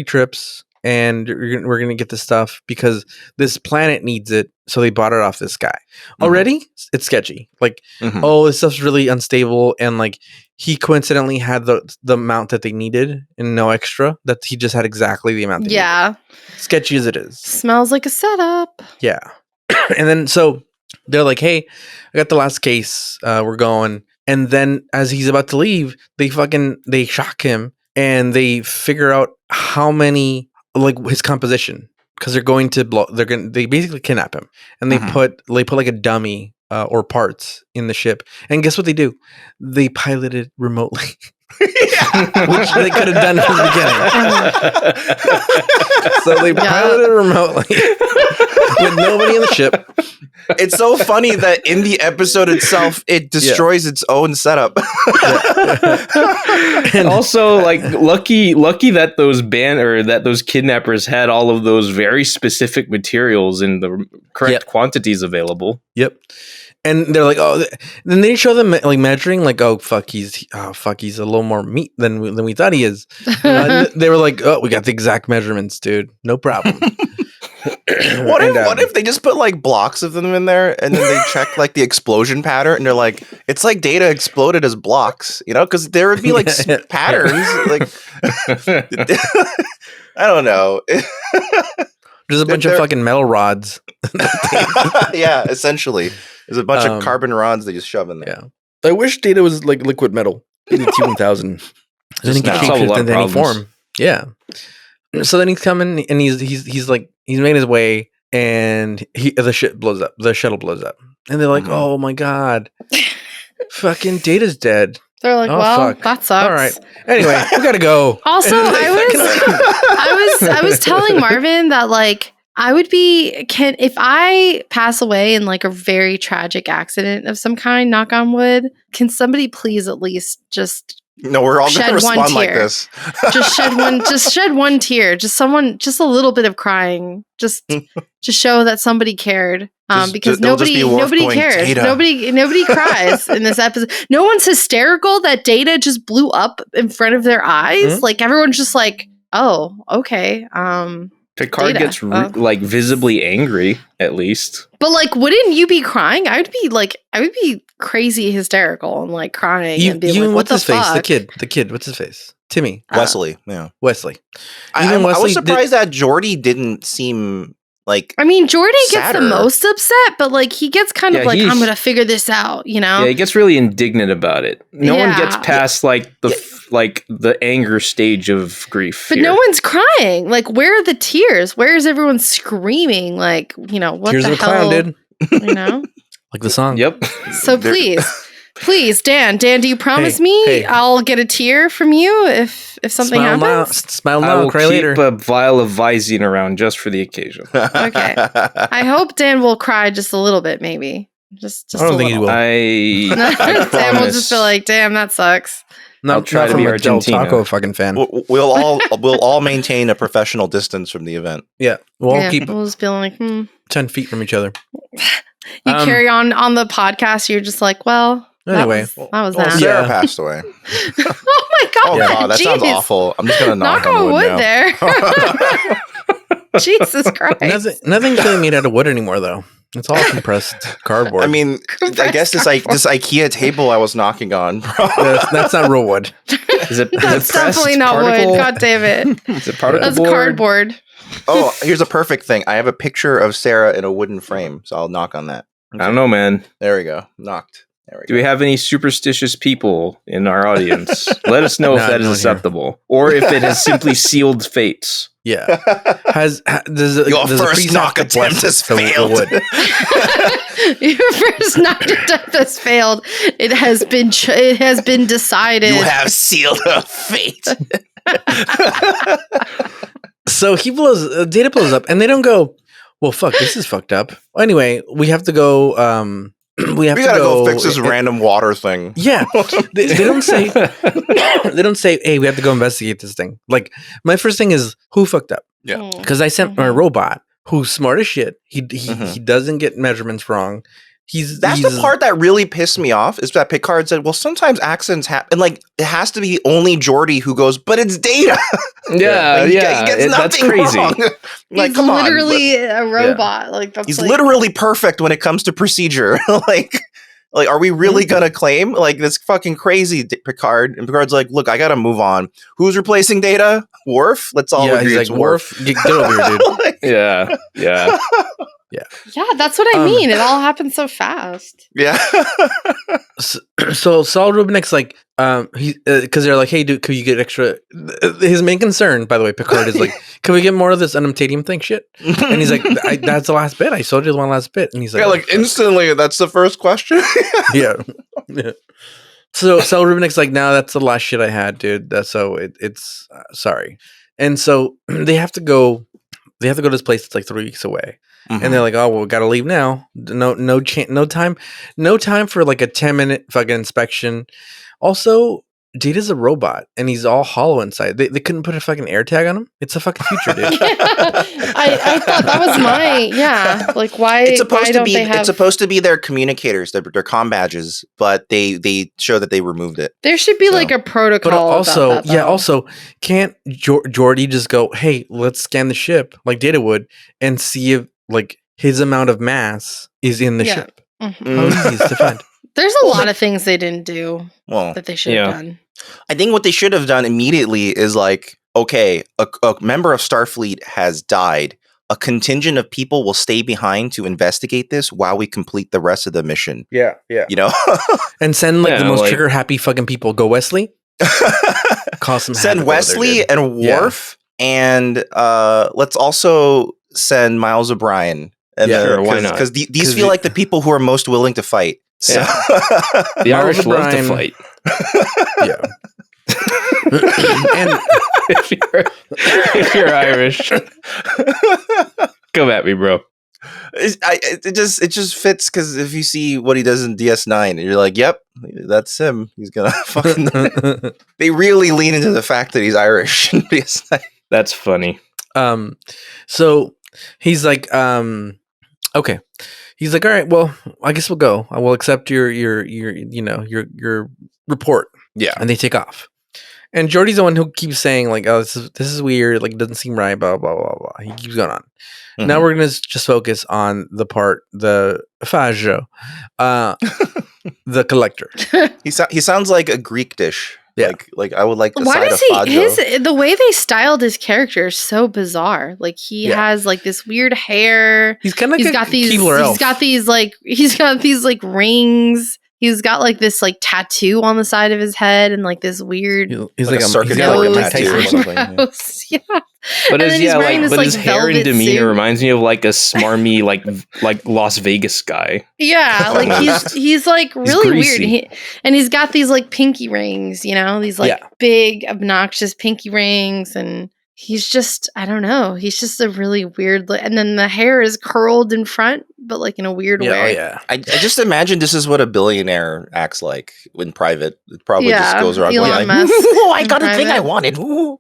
trips, and we're gonna get this stuff because this planet needs it. So they bought it off this guy. Already, it's sketchy. Like, this stuff's really unstable, and like he coincidentally had the amount that they needed and no extra. That he just had exactly the amount. They needed. Sketchy as it is. Smells like a setup. Yeah, and then so they're like, "Hey, I got the last case. We're going." And then as he's about to leave, they shock him and they figure out how many, like his composition, because they basically kidnap him, and they put like a dummy or parts in the ship. And guess what they do? They pilot it remotely. Which they could have done from the beginning. So they piloted it remotely with nobody in the ship. It's so funny that in the episode itself, it destroys its own setup. And also, like, lucky that those kidnappers had all of those very specific materials in the correct quantities available. Yep. And they're like, oh, then they show them like measuring, like, oh fuck, he's a little more meat than we thought he is. They were like, oh, we got the exact measurements, dude. No problem. What if they just put like blocks of them in there and then they check like the explosion pattern and they're like, it's like Data exploded as blocks, you know? Because there would be like patterns. Like, I don't know. There's a bunch of fucking metal rods. Yeah, essentially. There's a bunch of carbon rods they just shove in there. Yeah. I wish Data was like liquid metal in the T-1000. Then he can change it into any form. Yeah. So then he's coming and he's made his way and the shuttle blows up. And they're like, oh my God. Fucking Data's dead. They're like, fuck. That sucks. All right. Anyway, we gotta go. Also, I was telling Marvin that like I would be, if I pass away in like a very tragic accident of some kind, knock on wood, can somebody please at least just No, we're all going to respond like this. just shed one tear. Just a little bit of crying. Just to show that somebody cared. Because nobody cares. Data. Nobody cries in this episode. No one's hysterical that Data just blew up in front of their eyes. Mm-hmm. Like everyone's just like, oh, okay. Picard Data. gets like visibly angry, at least. But like, wouldn't you be crying? I would be crazy hysterical and like crying and being like, "What the fuck?" The kid. What's his face? Timmy. Wesley. Yeah. Wesley. I was surprised that Geordi didn't seem like. I mean, Geordi gets the most upset, but like he gets kind of like, "I'm gonna figure this out," you know? Yeah, he gets really indignant about it. No one gets past like the anger stage of grief. But no one's crying. Like, where are the tears? Where is everyone screaming? Like, you know, what Tears the of a hell? Clown, dude. You know? Like the song. Yep. So please, Dan, do you promise me I'll get a tear from you if something happens? Smile now, I will cry keep later. a vial of Visine around just for the occasion. Okay. I hope Dan will cry just a little bit, maybe. Just I don't think he will. I Dan will just be like, damn, that sucks. I'll try to be Argentina. Taco fucking fan. We'll all maintain a professional distance from the event. Yeah, we'll just be like 10 feet from each other. You carry on the podcast. You're just like, well, anyway, that was that. Sarah passed away. Oh my god! Oh god, that sounds awful. I'm just gonna knock on wood now. there. Jesus Christ! Nothing's really made out of wood anymore, though. It's all compressed cardboard. I mean, I guess it's like this IKEA table I was knocking on, bro. That's not real wood. That's definitely not wood. God damn it! Is it particle That's board? cardboard. Oh, here's a perfect thing. I have a picture of Sarah in a wooden frame, so I'll knock on that. I don't know, man. There we go. Knocked. Do we have any superstitious people in our audience? Let us know if that is acceptable, or if it has simply sealed fates. Yeah. Your first knock attempt has failed. Your first knock attempt has failed. It has been decided. You have sealed a fate. So Data blows up, and they don't go, well, fuck, this is fucked up. Anyway, we have to go. We gotta go fix this random water thing. Yeah, they don't say. They don't say, "Hey, we have to go investigate this thing." Like, my first thing is, who fucked up? Yeah, because I sent my robot, who's smart as shit. He doesn't get measurements wrong. That's the part that really pissed me off, is that Picard said, well, sometimes accidents happen, and like it has to be only Geordi who goes, but it's Data. Yeah, he gets nothing that's crazy. Wrong. Like, come on, literally a robot. Yeah. Like he's literally perfect when it comes to procedure. like, are we really gonna claim like this fucking crazy Picard? And Picard's like, look, I gotta move on. Who's replacing Data? Worf? Let's all agree it's Worf. Get over here, dude. Like, yeah. Yeah, that's what I mean. It all happened so fast. Yeah. So Saul Rubinek's like, because they're like, hey, dude, could you get extra? His main concern, by the way, Picard is like, can we get more of this unobtainium thing shit? And he's like, that's the last bit. I showed you the one last bit. And he's like, yeah, like instantly, that's the first question. Yeah. So Saul Rubinek's like, no, that's the last shit I had, dude. It's sorry. And so they have to go to this place that's like 3 weeks away. Mm-hmm. And they're like, oh, well, we got to leave now. No time for like a 10-minute fucking inspection. Also, Data's a robot, and he's all hollow inside. They couldn't put a fucking air tag on him. It's a fucking future, dude. I thought that was like, why? It's supposed to be. They have... It's supposed to be their communicators, their comm badges, but they show that they removed it. There should be like a protocol. But also, about that, also, can't Geordi just go, hey, let's scan the ship like Data would and see if like his amount of mass is in the ship? Mm-hmm. How easy is to find? There's a lot of things they didn't do that they should have done. I think what they should have done immediately is like, okay, a member of Starfleet has died. A contingent of people will stay behind to investigate this while we complete the rest of the mission. Yeah. You know? And send like the most trigger happy fucking people. Go Wesley. Send Wesley and Worf. And let's also send Miles O'Brien. And why not? Because these feel like the people who are most willing to fight. So. Yeah. The Irish love to fight. Yeah. And if you're Irish. Come at me, bro. It just fits because if you see what he does in DS9, you're like, yep, that's him. He's gonna fucking. They really lean into the fact that he's Irish in DS9. That's funny. So he's like, okay. He's like, all right, well, I guess we'll go. I will accept your report. Yeah, and they take off. And Jordy's the one who keeps saying like, oh, this is weird. Like, it doesn't seem right. Blah blah blah blah. He keeps going on. Mm-hmm. Now we're gonna just focus on the Fajo, the collector. He sounds like a Greek dish. Yeah. Like I would like the Why side does of Fajo. The way they styled his character is so bizarre. Like he has like this weird hair. He's kind of he's got these like rings. He's got like this like tattoo on the side of his head and like this weird. He's like a circuit tattoo or something. Yeah. But his hair and demeanor reminds me of like a smarmy like Las Vegas guy. Yeah, like he's like really weird. And he's got these like pinky rings, these like big obnoxious pinky rings, and he's just, I don't know. He's just a really weird and then the hair is curled in front, but like in a weird way. Oh, yeah. I just imagine this is what a billionaire acts like in private. It probably just goes around going like, "Ooh, I got a thing I wanted." Ooh.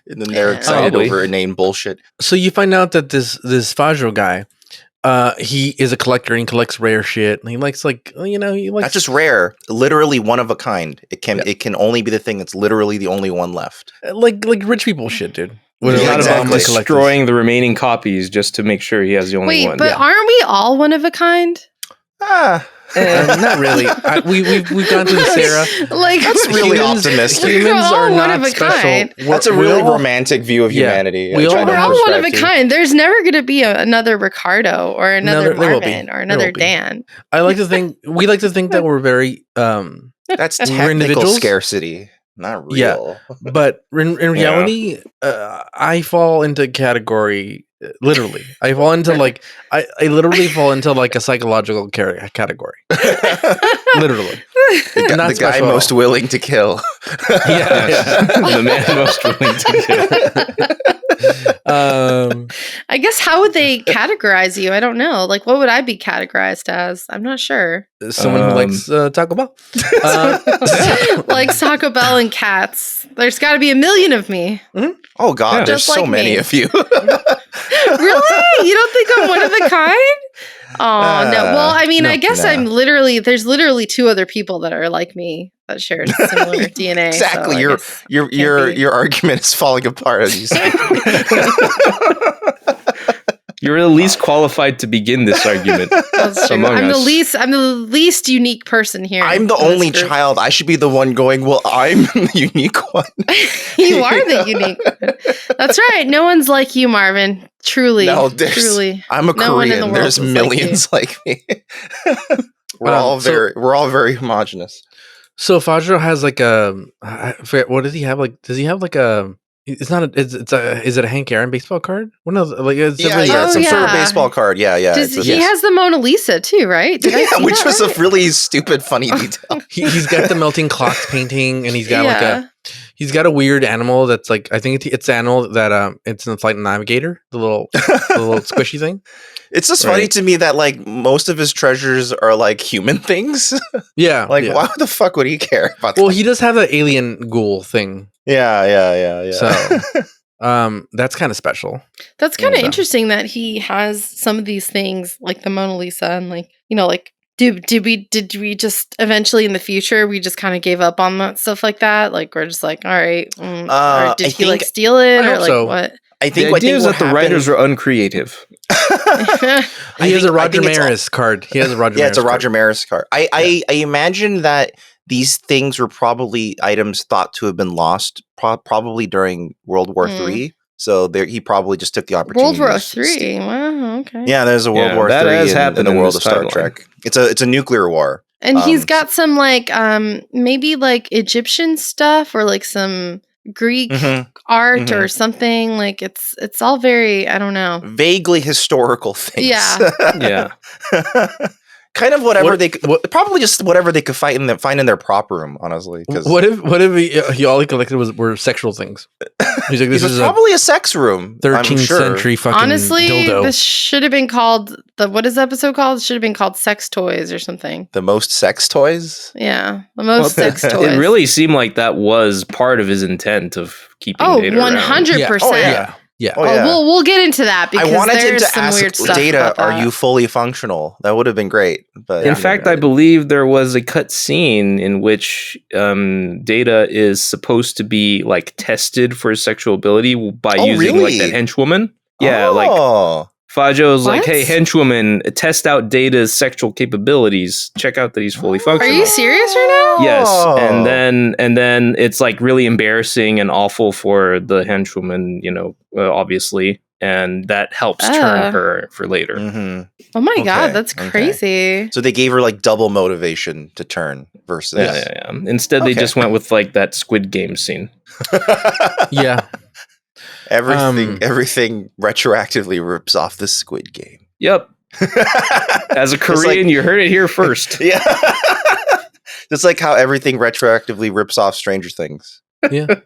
And then they're excited over inane bullshit. So you find out that this Fajo guy, he is a collector and collects rare shit. And he likes he likes not just rare, literally one of a kind. It can only be the thing that's literally the only one left. Like rich people shit, dude. It's not about destroying the remaining copies just to make sure he has the only one. Wait, but aren't we all one of a kind? Not really. We've gone through the Sarah. Like that's really optimistic. Humans are not special. That's a really romantic view of humanity. We're all one of a kind. There's never going to be another Ricardo or another Marvin or another Dan. We like to think that we're very that's technical scarcity. Not real. Yeah, but in reality, I fall into category. Literally, I fall into like I literally fall into like a psychological category. Literally, the guy most willing to kill. The man most willing to kill. I guess how would they categorize you? I don't know. Like, what would I be categorized as? I'm not sure. Someone who likes Taco Bell. Likes Taco Bell and cats. There's got to be a million of me. Mm-hmm. Oh God, there's so many of you. Really? You don't think I'm one of a kind? Oh no. Well, I mean, I guess I'm there's literally two other people that are like me that share similar DNA. Exactly. So your argument is falling apart as you say. You're the least qualified to begin this argument. That's true. I'm the least unique person here. I'm the only child. I should be the one going, well, I'm the unique one. You are the unique one. That's right. No one's like you, Marvin. Truly. No, truly. I'm a Korean. There's millions like me. We're all very homogenous. So Fajo has like I forget, what does he have? Like, does he have like a? It's not. Is it a Hank Aaron baseball card? One of like it's some sort of baseball card. Yeah. He has the Mona Lisa too, right? Which was a really stupid, funny detail. He's got the melting clocks painting, and he's got he's got a weird animal that's like, I think it's an animal that it's in the Flight Navigator, the little squishy thing. It's just funny to me that like most of his treasures are like human things. Yeah. Why the fuck would he care about that? Well, he does have the alien ghoul thing. Yeah. So that's kind of special. That's kind of interesting that he has some of these things like the Mona Lisa and like, like did we just eventually in the future we just kind of gave up on that stuff like that? Like we're just like, all right. Or did he like steal it or like what? I think the idea is that the writers are uncreative. He has a Roger Maris card. He has a Roger. Yeah, it's a Roger Maris card. I imagine that these things were probably items thought to have been lost, probably during World War III. So he probably just took the opportunity. World War III. Wow. Okay. Yeah, there's a World War III in the world of Star Trek. It's a nuclear war, and he's got some like maybe like Egyptian stuff or like some Greek art or something. Like it's all very, I don't know, vaguely historical things. Yeah. Yeah. kind of probably just whatever they could find in their prop room, honestly. What if he all he collected were sexual things? He's like, this is probably a sex room. 13th century fucking honestly, dildo. this should have been called what is the episode called? It should have been called Sex Toys or something. The most sex toys? Yeah, the most sex toys. It really seemed like that was part of his intent of keeping Data 100%. Yeah. We'll get into that because I wanted him there's to some ask weird stuff Data, about that. are you fully functional? That would have been great. But in fact, I believe there was a cut scene in which Data is supposed to be like tested for his sexual ability by using like that henchwoman. Yeah, like Fajo's like, hey, henchwoman, test out Data's sexual capabilities. Check out that he's fully functional. Are you serious right now? Yes, and then it's like really embarrassing and awful for the henchwoman, obviously, and that helps turn her for later. Mm-hmm. Oh my god, that's crazy. So they gave her like double motivation to turn versus Instead, they just went with like that Squid Game scene. Yeah. Everything retroactively rips off the Squid Game. Yep. As a Korean, you heard it here first. Yeah. Just like how everything retroactively rips off Stranger Things. Yeah.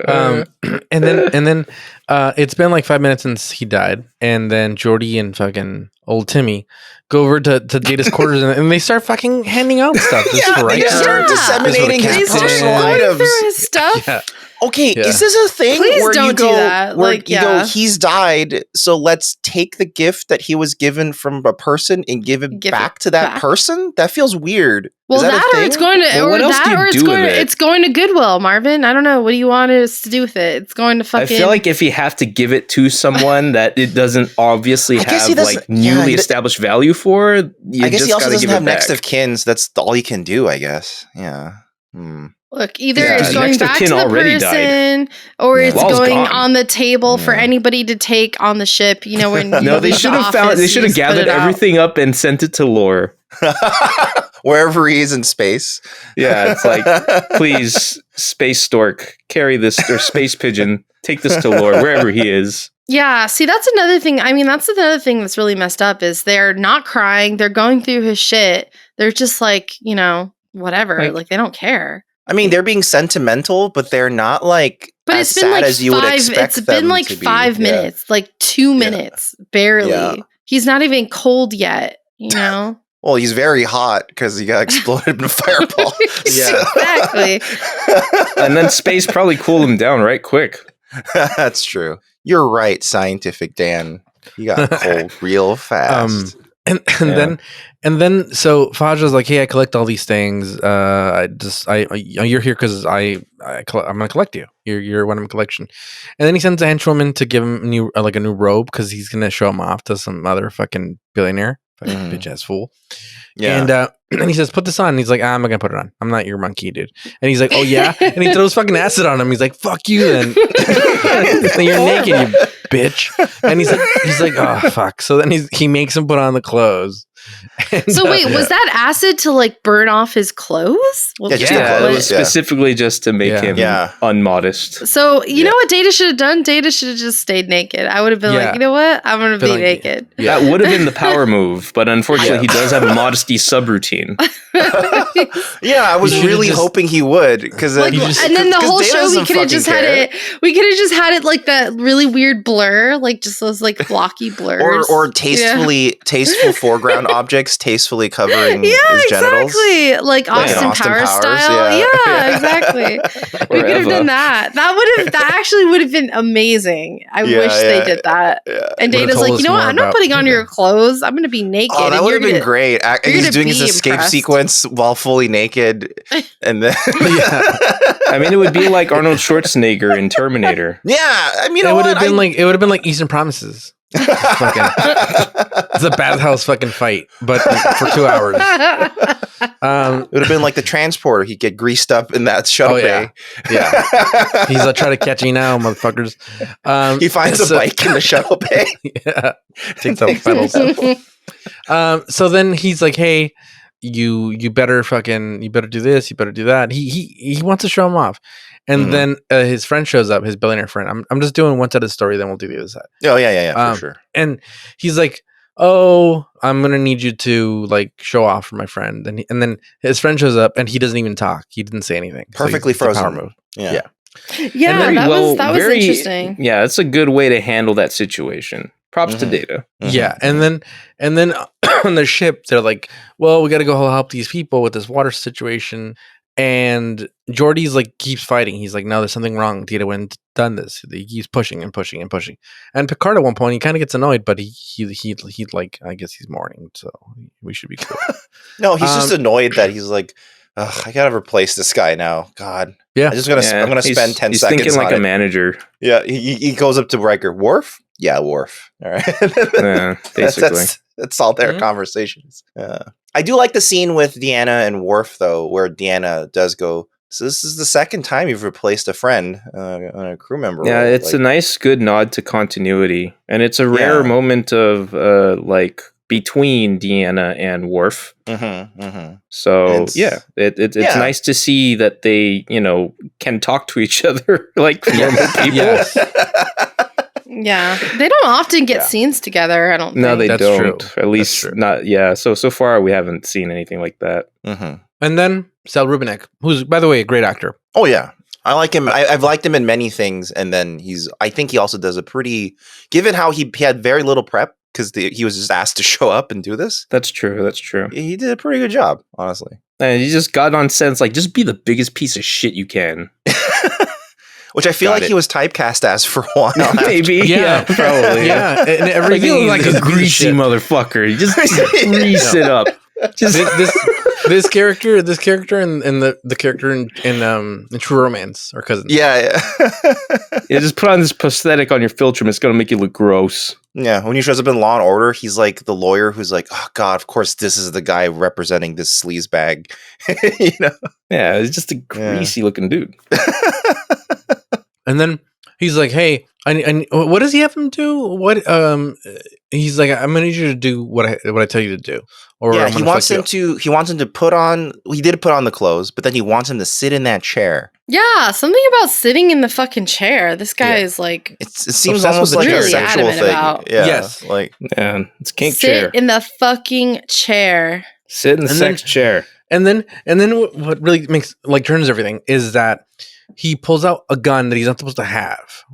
And then it's been like 5 minutes since he died, and then Jordy and fucking old Timmy go over to Data's quarters and they start fucking handing out stuff. They start disseminating his personal items. Through his stuff. Yeah. Okay, is this a thing Please where don't you go, do that. where you go, he's died, so let's take the gift that he was given from a person and give it back to that person? That feels weird. Well, it's going to, it's going to Goodwill, Marvin. I don't know. What do you want us to do with it? It's going to fucking. I feel like if you have to give it to someone that it doesn't obviously have like newly established value for, I guess he also doesn't have next of kin. So that's all he can do, I guess. Yeah. Look, either it's going back to the person or it's going on the table for anybody to take on the ship. When they should have gathered everything up and sent it to Lore. Wherever he is in space. Yeah, it's like, please, space stork, carry this, or space pigeon, take this to Lore, wherever he is. Yeah, see, that's another thing. I mean, that's another thing that's really messed up is they're not crying. They're going through his shit. They're just like, whatever. Like they don't care. I mean, they're being sentimental, but they're not like as sad as you would expect them to be. It's been like 5 minutes, like 2 minutes, barely. Yeah. He's not even cold yet, Well, he's very hot because he got exploded in a fireball. Exactly. And then space probably cooled him down right quick. That's true. You're right, Scientific Dan. He got cold real fast. And then so Faja's like, hey, I collect all these things. You're here because I'm gonna collect you. You're one of my collection. And then he sends a henchwoman to give him a new robe because he's gonna show him off to some other fucking billionaire, fucking bitch ass fool. Yeah. And he says, put this on. And he's like, I'm not gonna put it on. I'm not your monkey, dude. And he's like, oh yeah. And he throws fucking acid on him. He's like, fuck you then. You're naked, you bitch. And he's like, oh fuck. So then he makes him put on the clothes. And, wait, was that acid to like burn off his clothes? It was specifically just to make him unmodest. So you know what Data should have done? Data should have just stayed naked. I would have been like, you know what? I'm gonna be naked. Yeah. That would have been the power move, but unfortunately he does have a modesty subroutine. I was really hoping he would because and then the whole show we could have just had it. We could have just had it like that really weird blur, like just those like blocky blurs, or tasteful foreground objects tastefully covering his genitals. Exactly. Like Austin Powers style. Yeah, exactly. We could have done that. That actually would have been amazing. I wish they did that. Yeah. And Data's like, you know what? I'm not putting on your clothes. I'm going to be naked. Oh, that would have been great. He's doing his escape sequence while fully naked. And then I mean, it would be like Arnold Schwarzenegger in Terminator. Yeah. I mean, it would have been like Eastern Promises. It's a bathhouse fucking fight, but for 2 hours. It would have been like the transporter. He'd get greased up in that shuttle bay. Yeah. He's like, try to catch me now, motherfuckers. He finds a bike in the shuttle bay. Yeah. Takes the pedals. So then he's like, hey, you better do this, you better do that. He wants to show him off. And then his friend shows up, his billionaire friend. I'm just doing one side of the story, then we'll do the other side. Oh, yeah, for sure. And he's like, oh, I'm gonna need you to like show off for my friend, and then his friend shows up and he doesn't even talk. He didn't say anything. Perfectly so frozen. Power move. Yeah. Yeah, that was interesting. Yeah, it's a good way to handle that situation. Props to Data. Yeah, and then on the ship, they're like, well, we got to go help these people with this water situation. And Geordi's like keeps fighting. He's like, no, there's something wrong. Data wouldn't done this. He keeps pushing and pushing and pushing. And Picard at one point, he kind of gets annoyed, but he like, I guess he's mourning, so we should be cool. No, he's just annoyed that he's like, I gotta replace this guy now. God, yeah, I'm gonna spend 10 he's seconds. Thinking like on a manager. Yeah, he goes up to Riker. Worf? Yeah, Worf. All right. Yeah, basically. That's all their conversations. I do like the scene with Deanna and Worf, though, where Deanna does go, so this is the second time you've replaced a friend on a crew member. Yeah, role. it's a nice, good nod to continuity. And it's a rare moment of, between Deanna and Worf. So, it's nice to see that they, can talk to each other like normal people. Yes. Yeah, they don't often get scenes together. I don't think. No, they That's don't. true. At least not. Yeah. So far, we haven't seen anything like that. And then Sal Rubinek, who's, by the way, a great actor. Oh, yeah. I like him. I've liked him in many things. And then I think he also does a pretty, given how he had very little prep, because he was just asked to show up and do this. That's true. He did a pretty good job, honestly. And he just got on set. It's like, just be the biggest piece of shit you can. Which I feel he was typecast as for a while. Maybe. Yeah, probably. Yeah. And everything like a greasy motherfucker. You just grease it up. Just this character and the character in True Romance are cousins. Yeah. Just put on this prosthetic on your filter and it's going to make you look gross. Yeah, when he shows up in Law and Order, he's like the lawyer who's like, oh God, of course this is the guy representing this sleazebag. Yeah, he's just a greasy looking dude. And then he's like, hey, I what does he have him do? What he's like, I'm gonna need you to do what I tell you to do. Or yeah, he wants him to put on, he did put on the clothes, but then he wants him to sit in that chair. Yeah, something about sitting in the fucking chair. This guy is like, it seems almost like really a sexual thing. About. Yeah, yes, like it's kink sit chair. Sit in the fucking chair. Sit in the sex chair. And then what really turns everything is that he pulls out a gun that he's not supposed to have.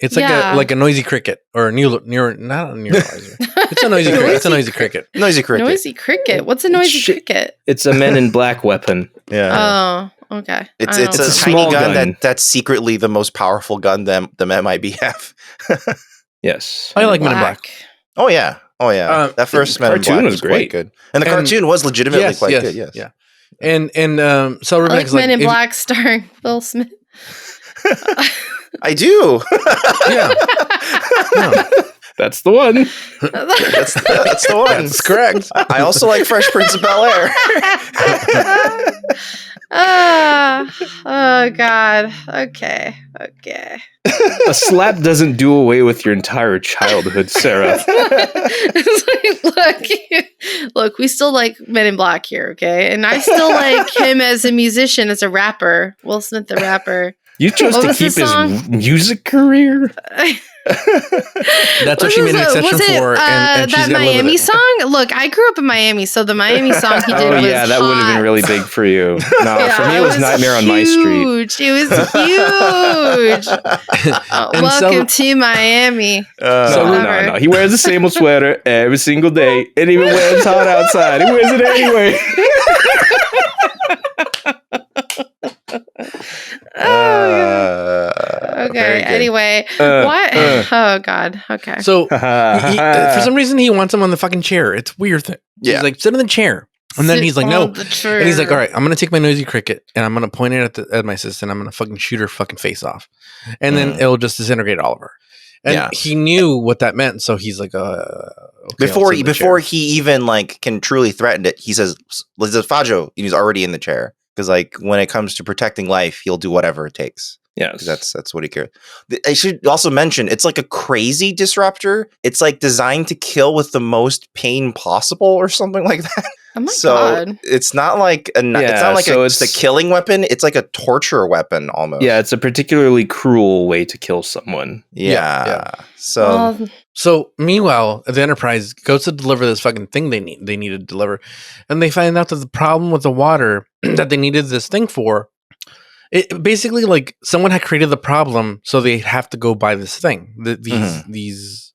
It's like a noisy cricket or not a neuralizer. It's a noisy cricket. It's a noisy cricket. Noisy cricket. Noisy cricket. What's a noisy cricket? It's a Men in Black weapon. Yeah. Oh, okay. It's a small tiny gun that's secretly the most powerful gun the MIB have. Yes. I like Men in Black. Oh yeah. That first Men in Black was quite good, and the cartoon was legitimately quite good. Yes. Yeah. And so like Men in Black starring Will Smith. I do. Yeah. No. That's the one. That's the one. That's correct. I also like Fresh Prince of Bel-Air. Oh God. Okay. A slap doesn't do away with your entire childhood, Sarah. Look, we still like Men in Black here, okay? And I still like him as a musician, as a rapper. Will Smith, the rapper. You chose to keep his music career? That's what she made an exception for. And that Miami song? Look, I grew up in Miami, so the Miami song he did was that would have been really big for you. No, for me it was Nightmare on My Street. It was huge. Welcome to Miami. No. He wears the same old sweater every single day. And even when it's hot outside, he wears it anyway. Okay. Anyway, what? Oh God. Okay. So for some reason he wants him on the fucking chair. It's weird thing. Yeah. He's like, sit in the chair, and then he's like, no. And he's like, all right, I'm gonna take my noisy cricket and I'm gonna point it at my sister and I'm gonna fucking shoot her fucking face off, and then it'll just disintegrate all of her. And he knew what that meant, so he's like, okay, before he even like can truly threaten it, he says, Fajo, he's already in the chair. Because like when it comes to protecting life, he'll do whatever it takes. Yeah, that's what he cares. I should also mention it's like a crazy disruptor. It's like designed to kill with the most pain possible, or something like that. Oh my God! It's not like it's a killing weapon. It's like a torture weapon almost. Yeah, it's a particularly cruel way to kill someone. Yeah. So So meanwhile, the Enterprise goes to deliver this fucking thing they need to deliver, and they find out that the problem with the water that they needed this thing for, it basically like someone had created the problem, so they have to go buy this thing, these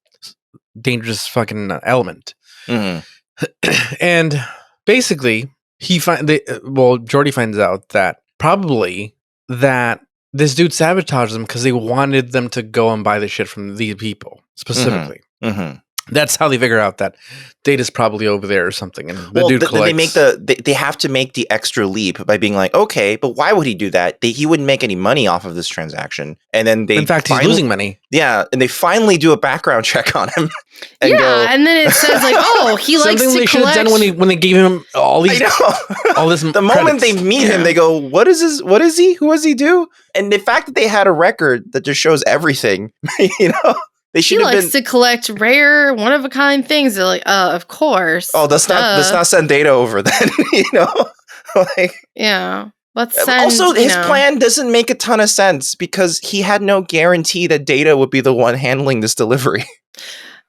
dangerous fucking element, and basically Geordi finds out that probably that this dude sabotaged them because they wanted them to go and buy the shit from these people specifically. That's how they figure out that Data's probably over there or something. And the dude collects. They have to make the extra leap by being like, okay, but why would he do that? He wouldn't make any money off of this transaction. And then in fact, he's losing money. Yeah, and they finally do a background check on him. And and then it says like, oh, he likes to collect. Something they should have done when they gave him all these. All this. The moment they meet him, they go, "What is this? What is he? Who does he do?" And the fact that they had a record that just shows everything, He likes to collect rare, one-of-a-kind things. They're like, of course. Oh, let's not send Data over then, Yeah. Let's send, also, his plan doesn't make a ton of sense because he had no guarantee that Data would be the one handling this delivery.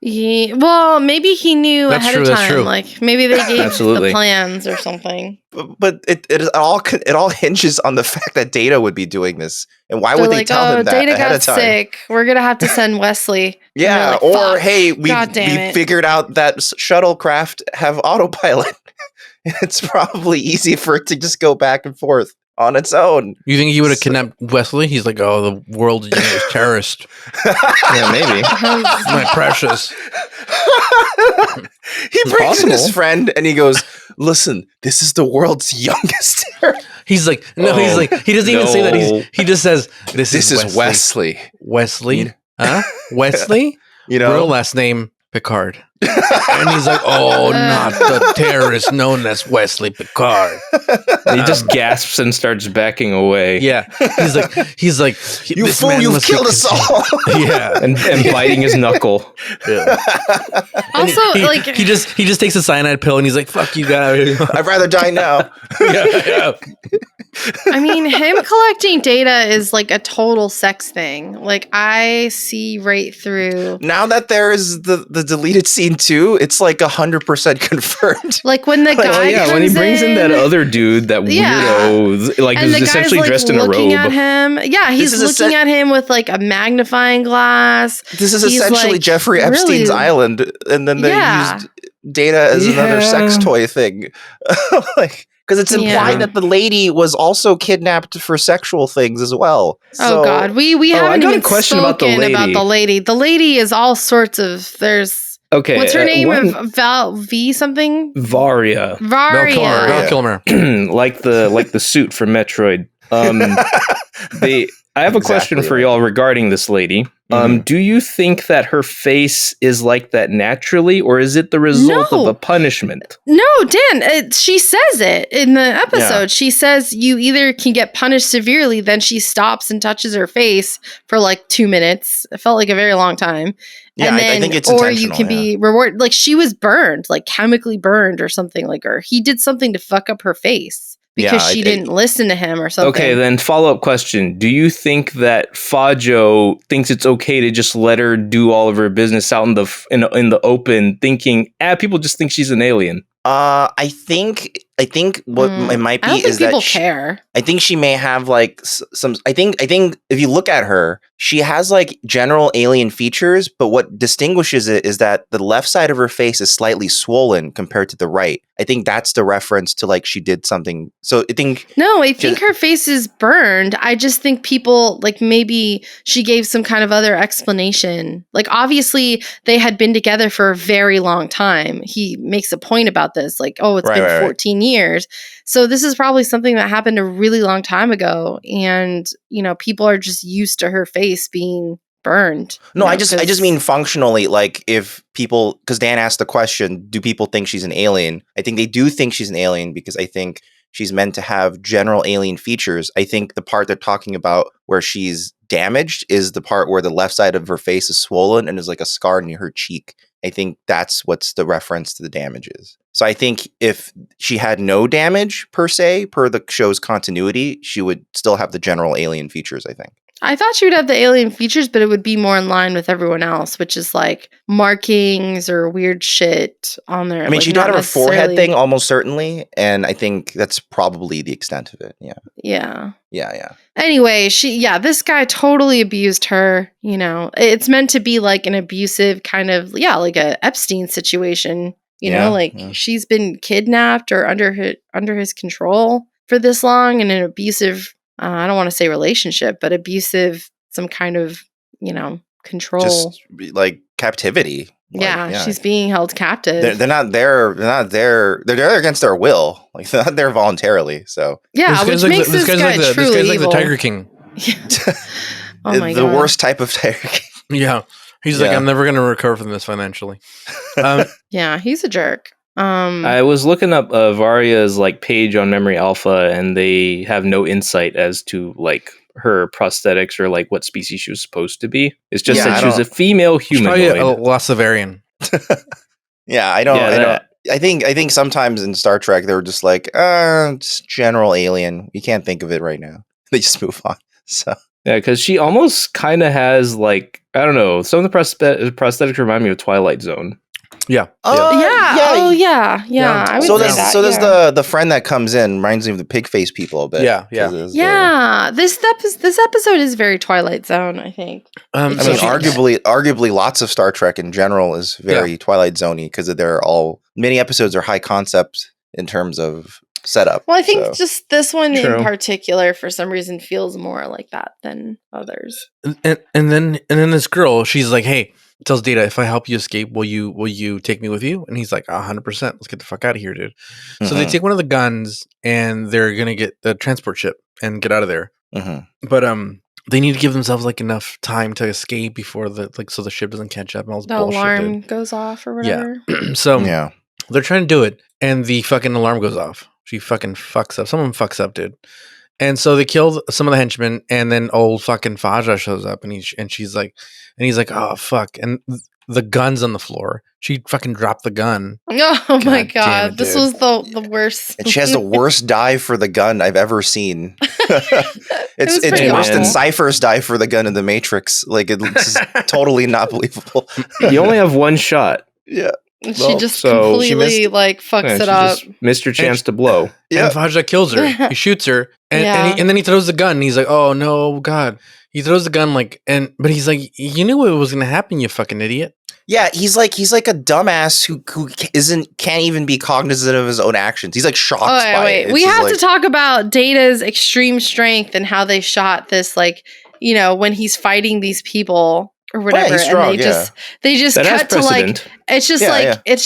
Well, maybe he knew ahead of time. Like maybe they gave the plans or something. But it all hinges on the fact that Data would be doing this, and why would they tell him that Data ahead of time? got sick. We're gonna have to send Wesley. Yeah, or hey, we figured out that shuttlecraft have autopilot. It's probably easy for it to just go back and forth on its own. You think he would have kidnapped Wesley? He's like, oh, the world's youngest terrorist. Yeah, maybe. My precious. He brings in his friend and he goes, listen, this is the world's youngest terrorist. He's like, no, he doesn't even say that. He just says, this is Wesley. Wesley? Huh? Wesley? Real last name, Picard. And he's like, oh, not the terrorist known as Wesley Picard. And he just gasps and starts backing away. Yeah. He's like, you fool, you've killed us all. Yeah. And biting his knuckle. Yeah. Also, he just takes a cyanide pill and he's like, fuck you guys. I'd rather die now. Yeah. I mean, him collecting Data is like a total sex thing. Like, I see right through. Now that there is the deleted scene too, it's like 100% confirmed. Like when the guy comes when he brings in that other dude, that weirdo, like who's essentially dressed in a robe. At him. Yeah, he's looking at him with like a magnifying glass. This is essentially like, Jeffrey Epstein's island, and then they used Data as another sex toy thing. Because it's implied that the lady was also kidnapped for sexual things as well. So, God, we haven't even spoken about the lady. The lady is all sorts of. There's what's her name? V something. Varia. Val Kilmer. like the suit from Metroid. I have a question for y'all regarding this lady. Do you think that her face is like that naturally, or is it the result of a punishment? No, Dan, she says it in the episode. Yeah. She says you either can get punished severely, then she stops and touches her face for like 2 minutes. It felt like a very long time. Yeah, and then, I think it's or you can be rewarded. Like she was burned, like chemically burned or something like her. He did something to fuck up her face. Because she didn't listen to him or something. Okay, then follow-up question. Do you think that Fajo thinks it's okay to just let her do all of her business out in the open, thinking, people just think she's an alien? I think what it might be is that people care. I think she may have like some. I think if you look at her, she has like general alien features, but what distinguishes it is that the left side of her face is slightly swollen compared to the right. I think that's the reference to like she did something. So I think I think her face is burned. I just think people like maybe she gave some kind of other explanation. Like obviously they had been together for a very long time. He makes a point about this, like, oh, it's been 14 years. So this is probably something that happened a really long time ago. And, people are just used to her face being burned. No, I just mean functionally, like if people, because Dan asked the question, do people think she's an alien? I think they do think she's an alien because I think she's meant to have general alien features. I think the part they're talking about where she's damaged is the part where the left side of her face is swollen and is like a scar near her cheek. I think that's what's the reference to the damages. So I think if she had no damage per se, per the show's continuity, she would still have the general alien features, I think. I thought she would have the alien features, but it would be more in line with everyone else, which is like markings or weird shit on there. I mean, like, she'd have her forehead thing almost certainly, and I think that's probably the extent of it. Yeah. Anyway, this guy totally abused her. You know, it's meant to be like an abusive kind of, like a Epstein situation. You know, she's been kidnapped or under his control for this long in an abusive, I don't want to say relationship, but abusive, some kind of, control. Just like captivity. She's being held captive. They're not there. They're there against their will. Like they're not there voluntarily. So which makes this guy truly like evil. The Tiger King. Oh my the God. worst type of Tiger King. Yeah. He's like, I'm never going to recover from this financially. He's a jerk. I was looking up Varia's like page on Memory Alpha, and they have no insight as to like her prosthetics or like what species she was supposed to be. It's just that she was a female humanoid. Probably a Lossavarian. I don't. I think sometimes in Star Trek they were just like, just general alien. We can't think of it right now. They just move on. So. Yeah, because she almost kind of has like, I don't know, some of the prosthetics remind me of Twilight Zone. Yeah. Yeah. I would say that. So does the friend that comes in reminds me of the pig face people a bit. Yeah. This episode is very Twilight Zone, I think. I mean, arguably, lots of Star Trek in general is very Twilight Zone-y because many episodes are high concept in terms of setup. Well, I think just this one in particular, for some reason, feels more like that than others. And then this girl, she's like, "Hey," tells Data, "If I help you escape, will you take me with you?" And he's like, 100%. Let's get the fuck out of here, dude. Mm-hmm. So they take one of the guns and they're gonna get the transport ship and get out of there. Mm-hmm. But they need to give themselves like enough time to escape before so the ship doesn't catch up and all this bullshit. The alarm goes off or whatever. Yeah. So they're trying to do it, and the fucking alarm goes off. She fucking fucks up. Someone fucks up, dude. And so they killed some of the henchmen, and then old fucking Faja shows up, and he's like, "Oh fuck!" And the gun's on the floor. She fucking dropped the gun. Oh my God, this was the worst. And she has the worst dive for the gun I've ever seen. It's worse than Cypher's dive for the gun in the Matrix. Like it's totally not believable. You only have one shot. Yeah. She just completely fucks it up. Missed her chance to blow. Yeah. And Faja kills her. He shoots her, and then he throws the gun. And he's like, "Oh no, God!" He throws the gun but he's like, "You knew what was going to happen, you fucking idiot." Yeah, he's like a dumbass who can't even be cognizant of his own actions. He's like shocked by it. We have to talk about Data's extreme strength and how they shot this, when he's fighting these people or whatever, strong, and they just cut to it's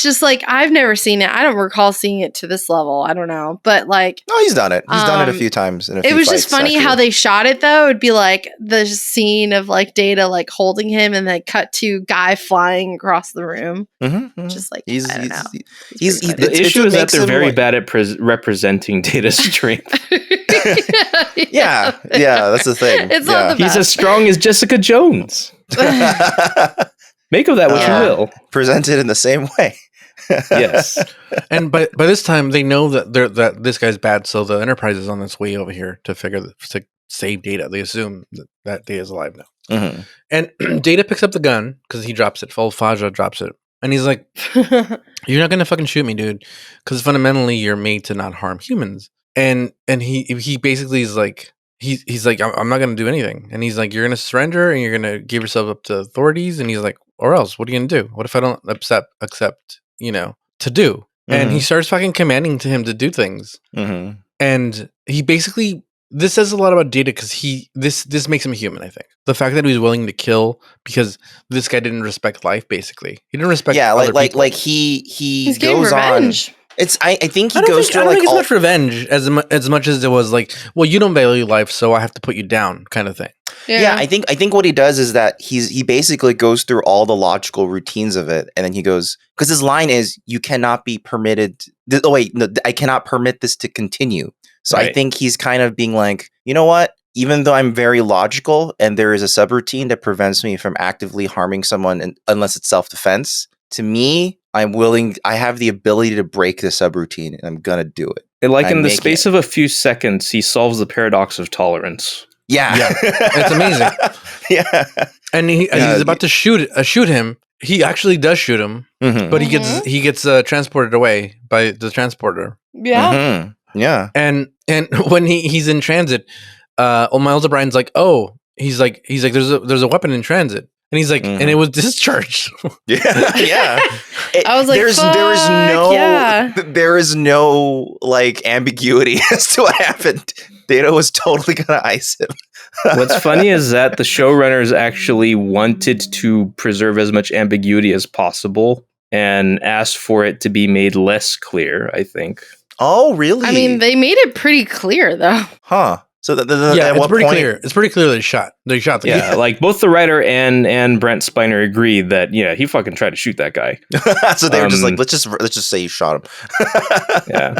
just like I've never seen it. I don't recall seeing it to this level. I don't know, but no, he's done it. He's done it a few times. It was just funny how they shot it though. It'd be like the scene of Data holding him, and then cut to guy flying across the room. Mm-hmm. Just I don't know. The issue is that they're very bad at representing Data's strength. yeah, that's the thing. It's not the best. He's as strong as Jessica Jones. Make of that what you will. Presented in the same way. Yes. And by this time they know that this guy's bad, so the Enterprise is on its way over here to save Data. They assume that Data's alive now. Mm-hmm. And Data picks up the gun because he drops it. Old Faja drops it. And he's like, "You're not gonna fucking shoot me, dude, because fundamentally you're made to not harm humans." And he basically is like, he's like, "I'm not gonna do anything." And he's like, "You're gonna surrender and you're gonna give yourself up to authorities." And he's like, "Or else, what are you gonna do? What if I don't accept to do?" Mm-hmm. And he starts fucking commanding to him to do things. Mm-hmm. And he basically, this says a lot about Data because this makes him a human. I think the fact that he was willing to kill because this guy didn't respect life. Basically, he didn't respect. Yeah, he's goes revenge. On. I think he goes through I don't think it's much revenge as much as it was like, well, you don't value life, so I have to put you down, kind of thing. Yeah, I think what he does is that he basically goes through all the logical routines of it, and then he goes, because his line is, "You cannot be permitted." I cannot permit this to continue. So right. I think he's kind of being like, you know what? Even though I'm very logical, and there is a subroutine that prevents me from actively harming someone, unless it's self-defense. To me, I have the ability to break the subroutine, and I'm gonna do it. And in the space of a few seconds, he solves the paradox of tolerance. Yeah. It's amazing. Yeah. And he's about to shoot him. He actually does shoot him, but he gets transported away by the transporter. Yeah. Mm-hmm. Yeah. And when he's in transit, Miles O'Brien's like, oh, he's like, there's a weapon in transit. And he's like, and it was discharged. Yeah. I was like, there is no like ambiguity as to what happened. Data was totally gonna ice him. What's funny is that the showrunners actually wanted to preserve as much ambiguity as possible and asked for it to be made less clear, I think. Oh, really? I mean, they made it pretty clear, though. Huh. So it's pretty clear. It's pretty clear that they shot the guy. Like both the writer and Brent Spiner agreed that he fucking tried to shoot that guy. So they were just like, let's just say you shot him. Yeah.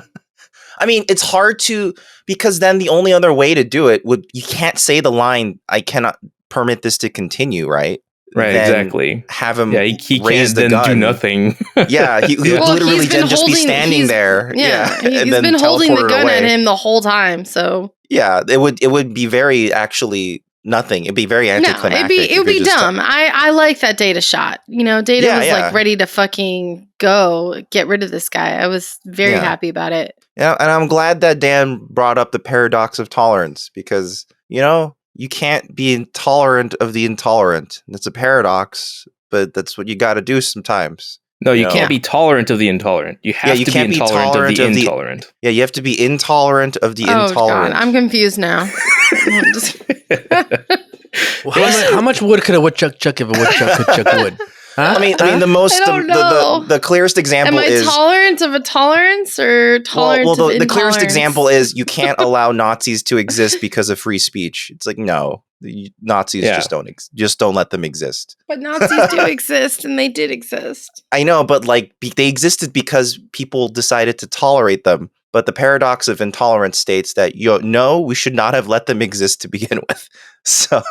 I mean, it's hard to, because then the only other way to do it you can't say the line, I cannot permit this to continue, right? Right, then exactly. Have him he raise can't the gun. Do nothing. Yeah, he would literally then just be standing there. Yeah, and he's then been holding the gun away. at him the whole time, so... Yeah, it would be very actually nothing. It'd be very anticlimactic. No, it would be dumb. I like that Data shot. Data was like ready to fucking get rid of this guy. I was very happy about it. Yeah, and I'm glad that Dan brought up the paradox of tolerance because, you can't be intolerant of the intolerant. It's a paradox, but that's what you got to do sometimes. No, you can't be tolerant of the intolerant. You have to be intolerant of the intolerant. Yeah, you have to be intolerant of the intolerant. God, I'm confused now. How much wood could a woodchuck chuck if a woodchuck could chuck wood? Huh? I mean, the clearest example is... Am I tolerant of a tolerance or tolerant of intolerance? The clearest example is you can't allow Nazis to exist because of free speech. It's like, no, the Nazis just don't let them exist. But Nazis do exist, and they did exist. I know, but like they existed because people decided to tolerate them. But the paradox of intolerance states that we should not have let them exist to begin with. So...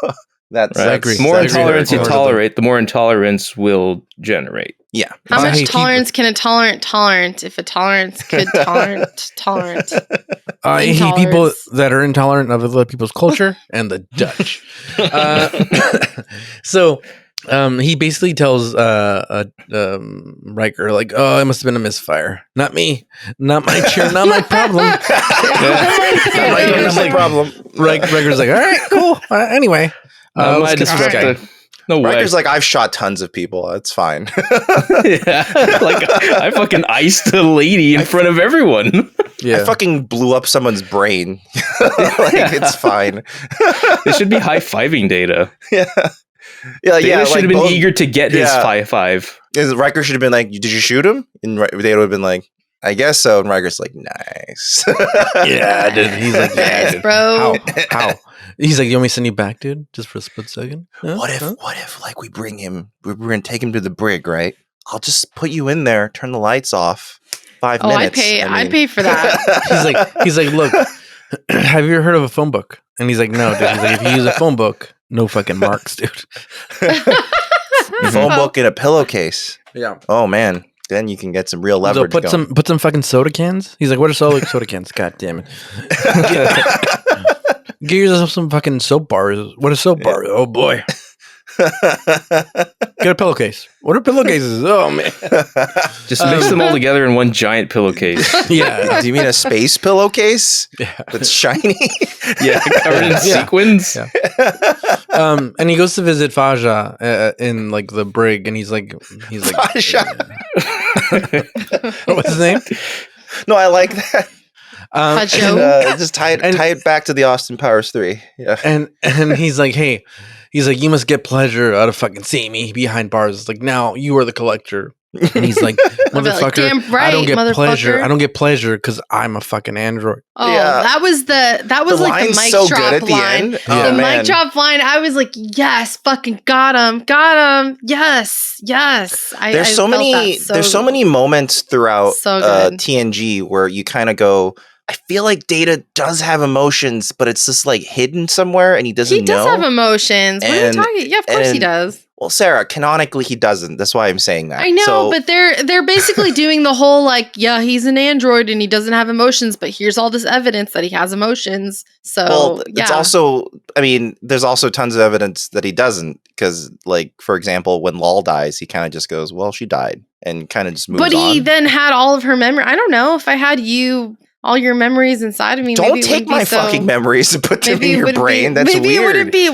That's right. The more intolerance you tolerate, the more intolerance will generate. Yeah. How much tolerance can a tolerant if a tolerance could tolerant? I hate people that are intolerant of other people's culture and the Dutch. So he basically tells Riker, like, oh, it must have been a misfire. Not me. Not my chair. Not my problem. Not my problem. Riker's like, all right, cool. Anyway. No way. Riker's like, I've shot tons of people. It's fine. Yeah, like I fucking iced a lady in front of everyone. Yeah, I fucking blew up someone's brain. It's fine. They should be high-fiving Data. Yeah. Data should have been eager to get his high five. Riker should have been like, "Did you shoot him?" And Data would have been like, "I guess so." And Riker's like, "Nice." Yeah, dude. He's like, "Nice, bro." How? He's like, "You want me to send you back, dude? Just for a split second? What if like we bring him, we're gonna take him to the brig, right? I'll just put you in there, turn the lights off, 5 minutes. I'd pay for that. he's like, look, have you ever heard of a phone book? And he's like, no, dude. He's like, if you use a phone book, no fucking marks, dude. Phone book in a pillowcase. Yeah. Oh man. Then you can get some real leverage. So put some fucking soda cans. He's like, what are soda cans? God damn it. Get yourself some fucking soap bars. What a soap bar? Oh boy. Get a pillowcase. What are pillowcases? Oh man. Just mix them all together in one giant pillowcase. Yeah. Do you mean a space pillowcase? Yeah. That's shiny? Yeah, covered in sequins. Yeah. And he goes to visit Faja in like the brig, and he's like Faja. What's his name? No, I like that. Just tie it back to the Austin Powers 3. Yeah. And he's like, hey, you must get pleasure out of fucking seeing me behind bars. It's like, now you are the collector. And he's like, motherfucker, like, damn right, I don't get pleasure. I don't get pleasure because I'm a fucking android. Oh, yeah. that was like the mic so drop good at line. The end. Oh, the mic drop line. I was like, yes, fucking got him. Yes. There's so many moments throughout TNG where you kind of go, I feel like Data does have emotions, but it's just like hidden somewhere, and he doesn't know. He does have emotions. What are you talking? Yeah, of course he does. Well, Sarah, canonically he doesn't. That's why I'm saying that. I know, but they're basically doing the whole like, yeah, he's an android and he doesn't have emotions, but here's all this evidence that he has emotions. So it's also, I mean, there's also tons of evidence that he doesn't, because, like, for example, when Lal dies, he kind of just goes, "Well, she died," and kind of just moves on. But he then had all of her memory. I don't know if I had all your memories inside of me. Don't take my fucking memories and put them in your brain. That's weird. Maybe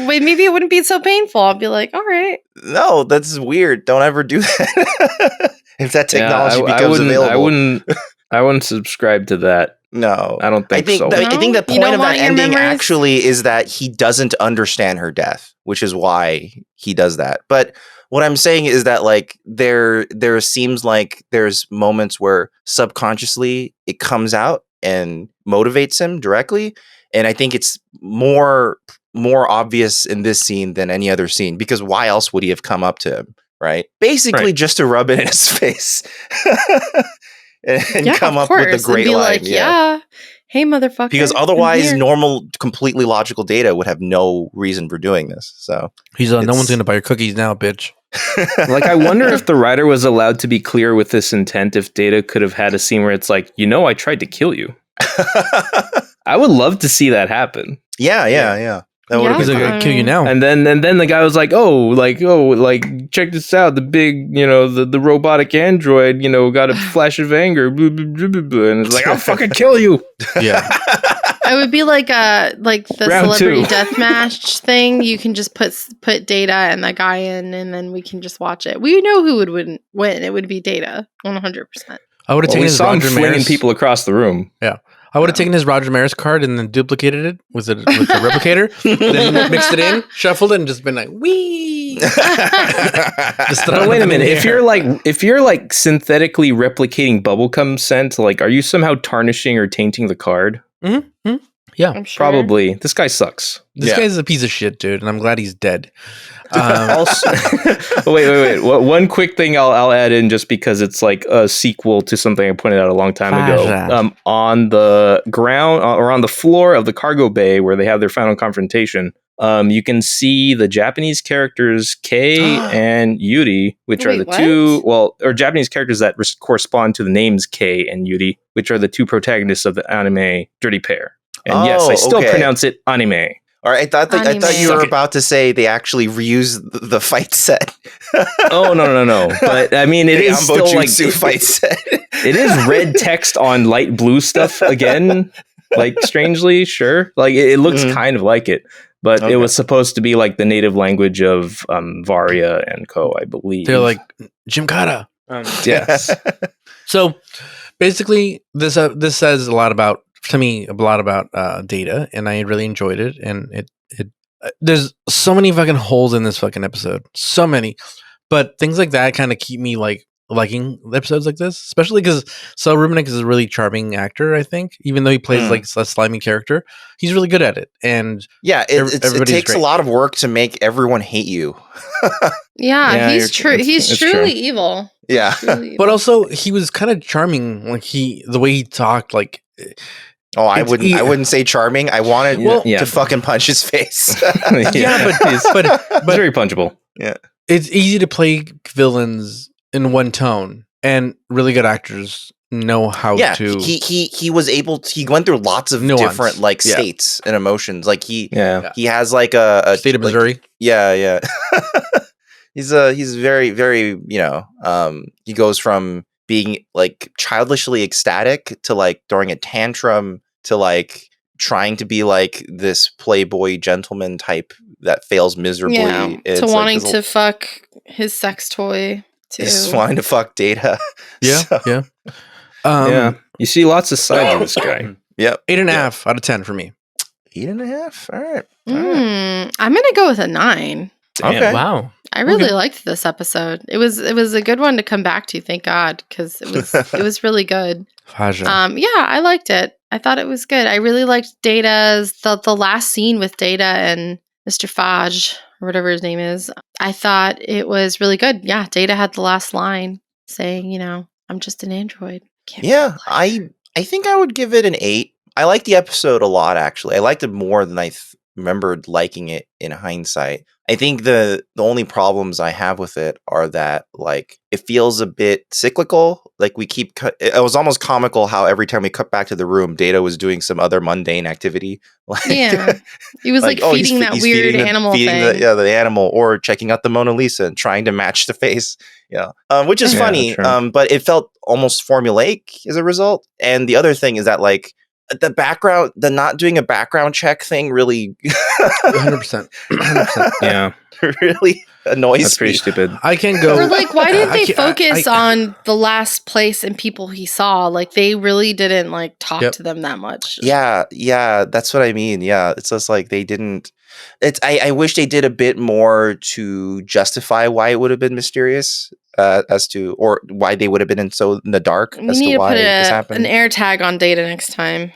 it wouldn't be so painful. I'll be like, all right. No, that's weird. Don't ever do that. If that technology becomes available, I wouldn't subscribe to that. No, I don't think so. I think the point of that ending actually is that he doesn't understand her death, which is why he does that. But what I'm saying is that, like, there seems like there's moments where subconsciously it comes out and motivates him directly, and I think it's more obvious in this scene than any other scene, because why else would he have come up to him, right? Basically just to rub it in his face and come up with the great line. Like, yeah, hey, motherfucker. Because otherwise, normal, completely logical Data would have no reason for doing this. So he's no one's gonna buy your cookies now, bitch. Like, I wonder if the writer was allowed to be clear with this intent, if Data could have had a scene where it's like, I tried to kill you. I would love to see that happen. Yeah. That would have been gonna kill you now. And then the guy was like, check this out. The big, the robotic android, got a flash of anger. And it's like, I'll fucking kill you. Yeah. It would be like the Round celebrity 2. deathmatch thing. You can just put Data and the guy in, and then we can just watch it. We know who would win. It would be Data, 100%. I would have taken his Roger flinging people across the room. Yeah. I would have taken his Roger Maris card and then duplicated it with the replicator, then mixed it in, shuffled it, and just been like, wee. Wait a minute. If you're like synthetically replicating bubblegum scent, like, are you somehow tarnishing or tainting the card? Mm-hmm. Yeah, I'm sure. Probably. This guy sucks. This guy's a piece of shit, dude, and I'm glad he's dead. Also, wait. One quick thing I'll add in, just because it's like a sequel to something I pointed out a long time ago. On the ground or on the floor of the cargo bay where they have their final confrontation, you can see the Japanese characters Kei and Yuri, which are the two, or Japanese characters that correspond to the names Kei and Yuri, which are the two protagonists of the anime Dirty Pair. And yes, I still pronounce it anime. All right, I thought you were about to say they actually reused the fight set. Oh, no. But I mean, it is still like fight set. It is red text on light blue stuff again. Like, strangely, sure. Like, it looks kind of like it. But it was supposed to be like the native language of Varia and Co., I believe. They're like, Jimkata. Yes. So basically, this says a lot about Data, and I really enjoyed it. And it there's so many fucking holes in this fucking episode, so many. But things like that kind of keep me like liking episodes like this, especially because Saul Rubinek is a really charming actor. I think, even though he plays like a slimy character, he's really good at it. And yeah, it takes a lot of work to make everyone hate you. He's truly evil. Yeah, but also he was kind of charming. Like the way he talked, like. Oh, I wouldn't say charming. I wanted to fucking punch his face. but very punchable. Yeah, it's easy to play villains in one tone, and really good actors know how to. He was able to. He went through lots of different states and emotions. Like he has like a state of Missouri. Yeah. He's very, very, he goes from being like childishly ecstatic to like throwing a tantrum to like trying to be like this playboy gentleman type that fails miserably. Yeah, it's to wanting to fuck his sex toy too. Just wanting to fuck Data. Yeah. You see lots of sides of this guy. Yep. 8.5 out of 10 for me. 8.5. All right. I'm gonna go with a 9. Okay. Wow. I really liked this episode. It was a good one to come back to, thank God, because it was really good. I liked it. I thought it was good. I really liked Data's the last scene with Data and Mr. Faj, or whatever his name is. I thought it was really good. Yeah, Data had the last line saying, I'm just an android. I think I would give it an 8. I liked the episode a lot, actually. I liked it more than I remembered liking it in hindsight. I think the only problems I have with it are that like it feels a bit cyclical. Like we keep it was almost comical how every time we cut back to the room, Data was doing some other mundane activity. Like, he was like feeding that weird animal thing. The animal, or checking out the Mona Lisa and trying to match the face. Which is funny. But it felt almost formulaic as a result. And the other thing is that like the not doing a background check thing really 100%. Yeah. really annoys That's pretty me. stupid. I can't go. Or like, why didn't they focus on the last place and people he saw? Like, they really didn't like talk to them that much. Yeah, that's what I mean. Yeah, it's just like they didn't. I wish they did a bit more to justify why it would have been mysterious, as to, or why they would have been in the dark. We need to put an air tag on Data next time.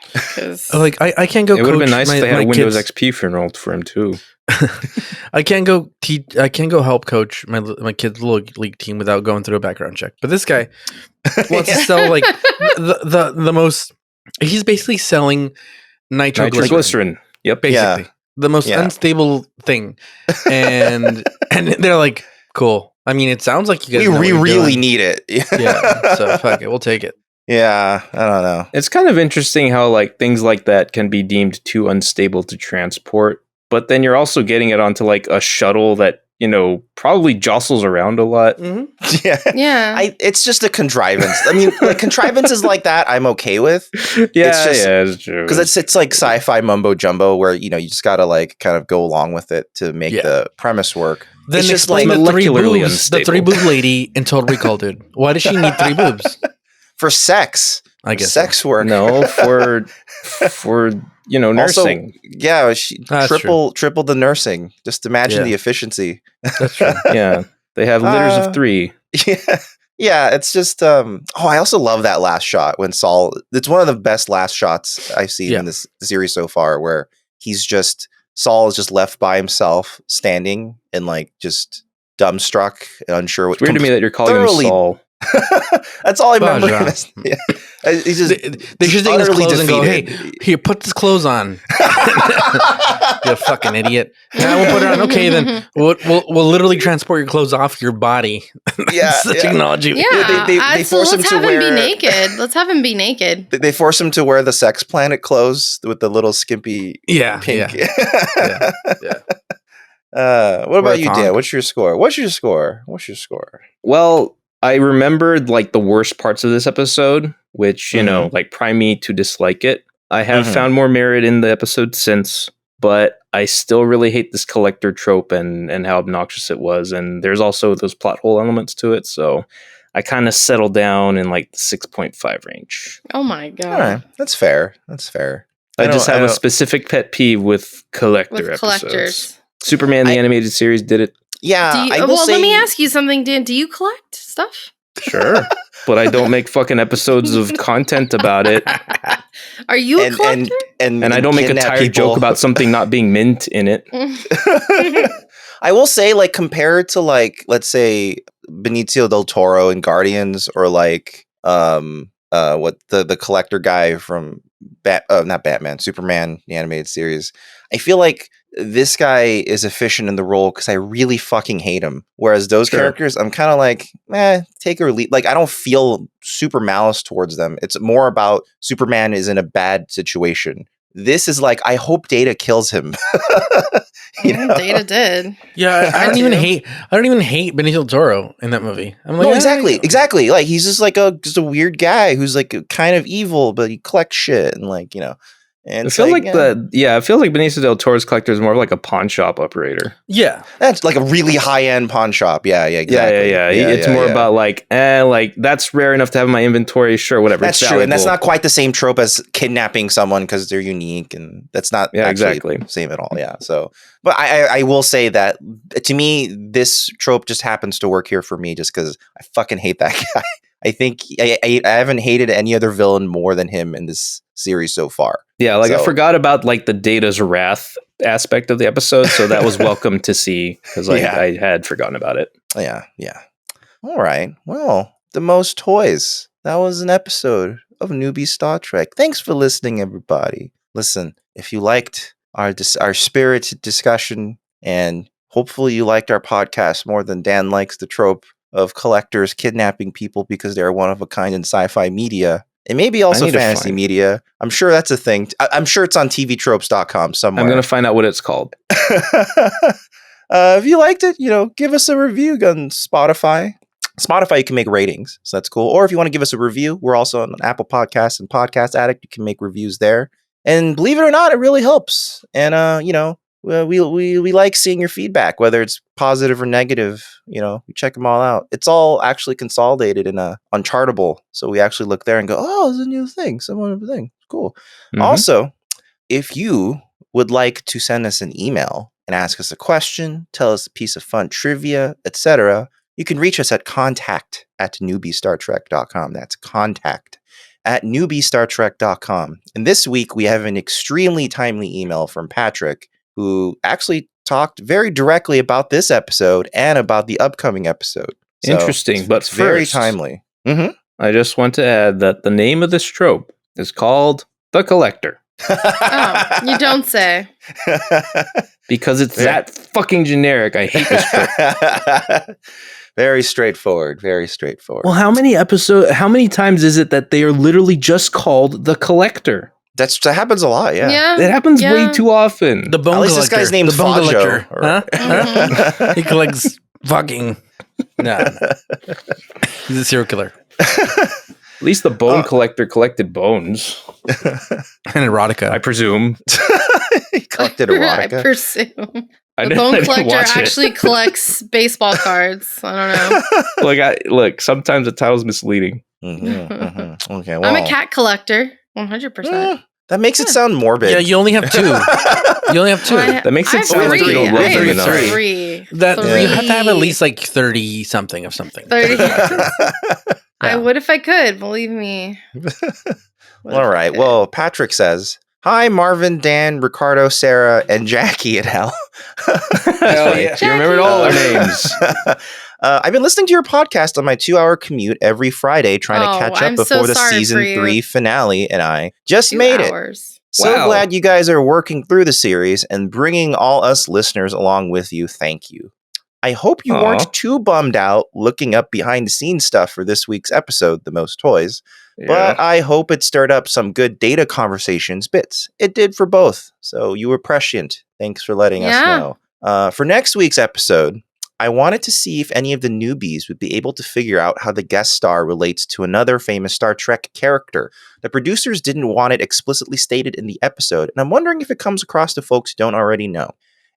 Like I can't go. It would have been nice if they had a Windows XP funeral for him too. I can't go help coach my kids' little league team without going through a background check. But this guy wants to sell like the most. He's basically selling nitroglycerin. Yep, basically the most unstable thing, and they're like, cool. I mean, it sounds like you guys. We really need it. Yeah, so fuck it, we'll take it. Yeah, I don't know. It's kind of interesting how like things like that can be deemed too unstable to transport, but then you're also getting it onto like a shuttle that probably jostles around a lot. Mm-hmm. Yeah. It's just a contrivance. I mean, like contrivances like that, I'm okay with. It's true. Because it's like sci-fi mumbo jumbo where you just gotta like kind of go along with it to make the premise work. Then it's just like the three boob lady in Total Recall, dude. Why does she need 3 boobs? For sex. I guess sex work. No, for nursing. Also, yeah, she triple the nursing. Just imagine the efficiency. That's true. Yeah, they have litters of 3. Yeah. It's just. I also love that last shot when Saul. It's one of the best last shots I've seen in this series so far, where Saul is just left by himself, standing and like just dumbstruck and unsure what. It's weird to me that you're calling him Saul. That's all I remember. He's just they should take his clothes and go, hey, here, put this clothes on. You fucking idiot. Yeah, we'll put it on. Okay, then we'll literally transport your clothes off your body. Such technology. Yeah, they force him to wear. Be naked. Let's have him be naked. They force him to wear the Sex Planet clothes with the little skimpy pink. What about you, Dan? What's your score? Well, I remembered like the worst parts of this episode, which, like prime me to dislike it. I have found more merit in the episode since, but I still really hate this collector trope and how obnoxious it was. And there's also those plot hole elements to it. So I kind of settled down in like the 6.5 range. Oh my God. All right. That's fair. I just have a specific pet peeve with collectors. Episodes. Superman, the animated series, did it. Yeah. Let me ask you something, Dan. Do you collect stuff? Sure. But I don't make fucking episodes of content about it. Are you a collector? And I don't make a tired joke about something not being mint in it. I will say, like, compared to, like, let's say Benicio del Toro in Guardians, or like what the collector guy from not Batman, Superman, the animated series, I feel like this guy is efficient in the role because I really fucking hate him. Whereas those characters, I'm kind of like, take or leave. Like, I don't feel super malice towards them. It's more about Superman is in a bad situation. This is like, I hope Data kills him. Data did. Yeah, I don't even hate Benicio del Toro in that movie. I'm like, no, exactly. Like, he's just like a weird guy who's like kind of evil, but he collects shit and like, And I feel like Benicio del Toro's collector is more of like a pawn shop operator. Yeah, that's like a really high end pawn shop. Yeah, exactly. Yeah. It's more about like that's rare enough to have in my inventory. Sure, whatever. That's true, and that's not quite the same trope as kidnapping someone because they're unique, and that's not exactly the same at all. Yeah. So, but I will say that to me, this trope just happens to work here for me, just because I fucking hate that guy. I think I haven't hated any other villain more than him in this series so far. Yeah, I forgot about like the Data's wrath aspect of the episode, so that was welcome to see because I had forgotten about it. Yeah. All right. Well, the most toys. That was an episode of Newbie Star Trek. Thanks for listening, everybody. Listen, if you liked our spirited discussion, and hopefully you liked our podcast more than Dan likes the trope of collectors kidnapping people because they're one of a kind in sci-fi media. And maybe also fantasy media. I'm sure that's a thing. I'm sure it's on tvtropes.com somewhere. I'm going to find out what it's called. If you liked it, give us a review on Spotify. Spotify, you can make ratings, so that's cool. Or if you want to give us a review, we're also on Apple Podcasts and Podcast Addict. You can make reviews there. And believe it or not, it really helps. And, we like seeing your feedback, whether it's positive or negative. We check them all out. It's all actually consolidated in on Chartable. So we actually look there and go, oh, it's a new thing. Someone of a thing. Cool. Mm-hmm. Also, if you would like to send us an email and ask us a question, tell us a piece of fun trivia, etc., you can reach us at contact@newbiestartrek.com. That's contact@newbiestartrek.com. And this week we have an extremely timely email from Patrick, who actually talked very directly about this episode and about the upcoming episode. So interesting, but it's very timely. Mm-hmm. I just want to add that the name of this trope is called The Collector. Oh, you don't say. Because it's that fucking generic. I hate this trope. Very straightforward. Very straightforward. Well, how many times is it that they are literally just called The Collector? That happens a lot, yeah. It happens way too often. The bone collector. This guy's named the bone collector. Huh? Mm-hmm. He collects fucking... No. He's a serial killer. At least the bone collector collected bones. And erotica. I presume. He collected erotica. I presume. The bone collector actually collects baseball cards. I don't know. Look, sometimes the title's misleading. Mm-hmm, mm-hmm. Okay, well. I'm a cat collector. 100%. That makes it sound morbid. Yeah, you only have two. That makes it sound like you don't love them enough. Three. You have to have at least 30 something of something. 30. I would if I could, believe me. All right. Well, Patrick says, hi, Marvin, Dan, Ricardo, Sarah, and Jackie et al. Hell yeah. You remembered all our names. I've been listening to your podcast on my 2-hour commute every Friday, trying to catch up before the season 3 finale, and I just made it. So glad you guys are working through the series and bringing all us listeners along with you. Thank you. I hope you weren't too bummed out looking up behind the scenes stuff for this week's episode, The Most Toys, but I hope it stirred up some good data conversations bits. It did for both, so you were prescient. Thanks for letting us know. For next week's episode, I wanted to see if any of the newbies would be able to figure out how the guest star relates to another famous Star Trek character. The producers didn't want it explicitly stated in the episode, and I'm wondering if it comes across to folks who don't already know.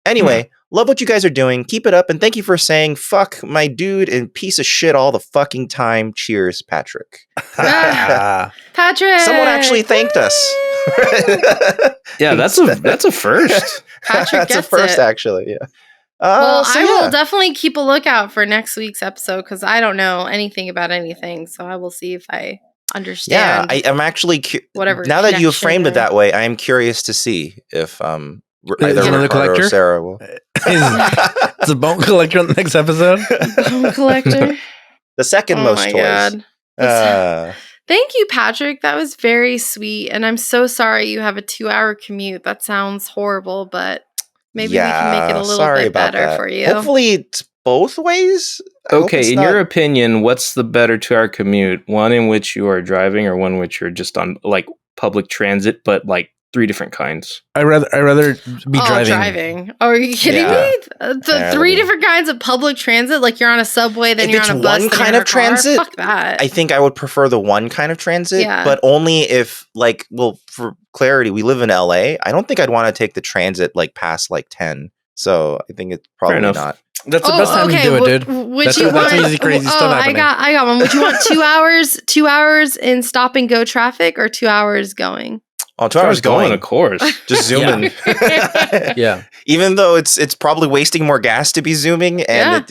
Anyway, love what you guys are doing. Keep it up, and thank you for saying fuck my dude and piece of shit all the fucking time. Cheers, Patrick. Patrick! Someone actually thanked us. Yeah, that's a first. Patrick That's a first, actually, yeah. I will definitely keep a lookout for next week's episode because I don't know anything about anything. So I will see if I understand. Yeah, I'm actually whatever. Now that you have framed it that way, I am curious to see if either Ricardo or Sarah will. It's a bone collector on the next episode. Bone collector. The second most toys. Thank you, Patrick. That was very sweet, and I'm so sorry you have a 2-hour commute. That sounds horrible, but. Maybe we can make it a little bit better for you. Hopefully it's both ways. Okay, in your opinion, what's the better 2-hour commute? One in which you are driving or one in which you're just on public transit, but 3 different kinds? I'd rather be driving. Oh, are you kidding me? The 3 different kinds of public transit, like you're on a subway, then you're on a bus, one kind of transit. Fuck that. I think I would prefer the one kind of transit, but only if for clarity, we live in LA. I don't think I'd want to take the transit past 10. So I think it's probably not. That's the best time to do it, dude. That's easy, crazy stuff happening. I got one. Would you want 2 hours? 2 hours in stop and go traffic, or 2 hours going? Oh, 2 hours going, of course. Just zooming. Yeah. Even though it's probably wasting more gas to be zooming, and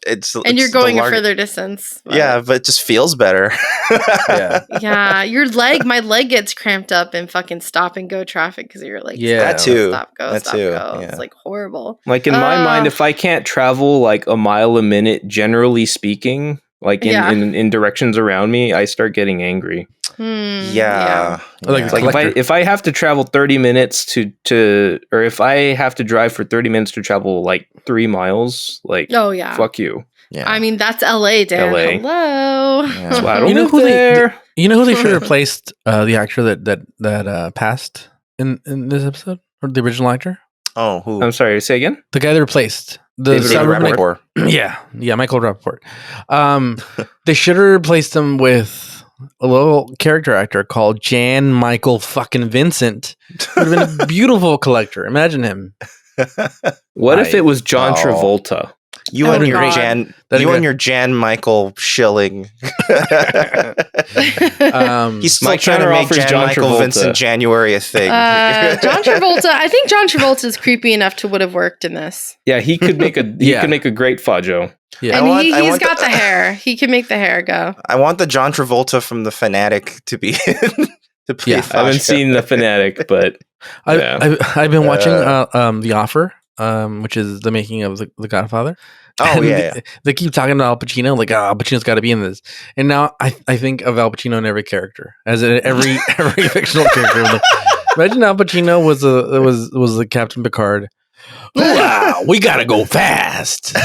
it's and you're going a further distance. But. Yeah, but it just feels better. Yeah. My leg gets cramped up in fucking stop and go traffic because you're that too. Stop go. Yeah. It's horrible. In my mind, if I can't travel a mile a minute, generally speaking, in directions around me, I start getting angry. Yeah. Like if I have to travel 30 minutes or if I have to drive for 30 minutes to travel like 3 miles, like, fuck you. Yeah. I mean, that's LA, Dan. LA. Hello. Yeah. That's why I don't live there. You know who they should have replaced the actor that passed in this episode, or the original actor? Oh, who? I'm sorry. Say again. The guy that replaced David Rappaport. Yeah, Michael Rappaport. They should have replaced him with a little character actor called Jan Michael fucking Vincent. Would have been a beautiful collector. Imagine him. What if it was John Travolta? You and your Jan Michael Schilling. He's still trying to make Jan Michael Vincent January a thing. John Travolta. I think John Travolta is creepy enough to would have worked in this. Yeah, he could make a could make a great Fajo. Yeah. And he's got the hair. He can make the hair go. I want the John Travolta from The Fanatic to be to play. I haven't seen The Fanatic, but I've been watching The Offer, which is the making of the Godfather. Oh, They keep talking about Al Pacino, like, Al Pacino's got to be in this. And now I think of Al Pacino in every character, as in every fictional character. Like, imagine Al Pacino was the Captain Picard. Wow, we gotta go fast. What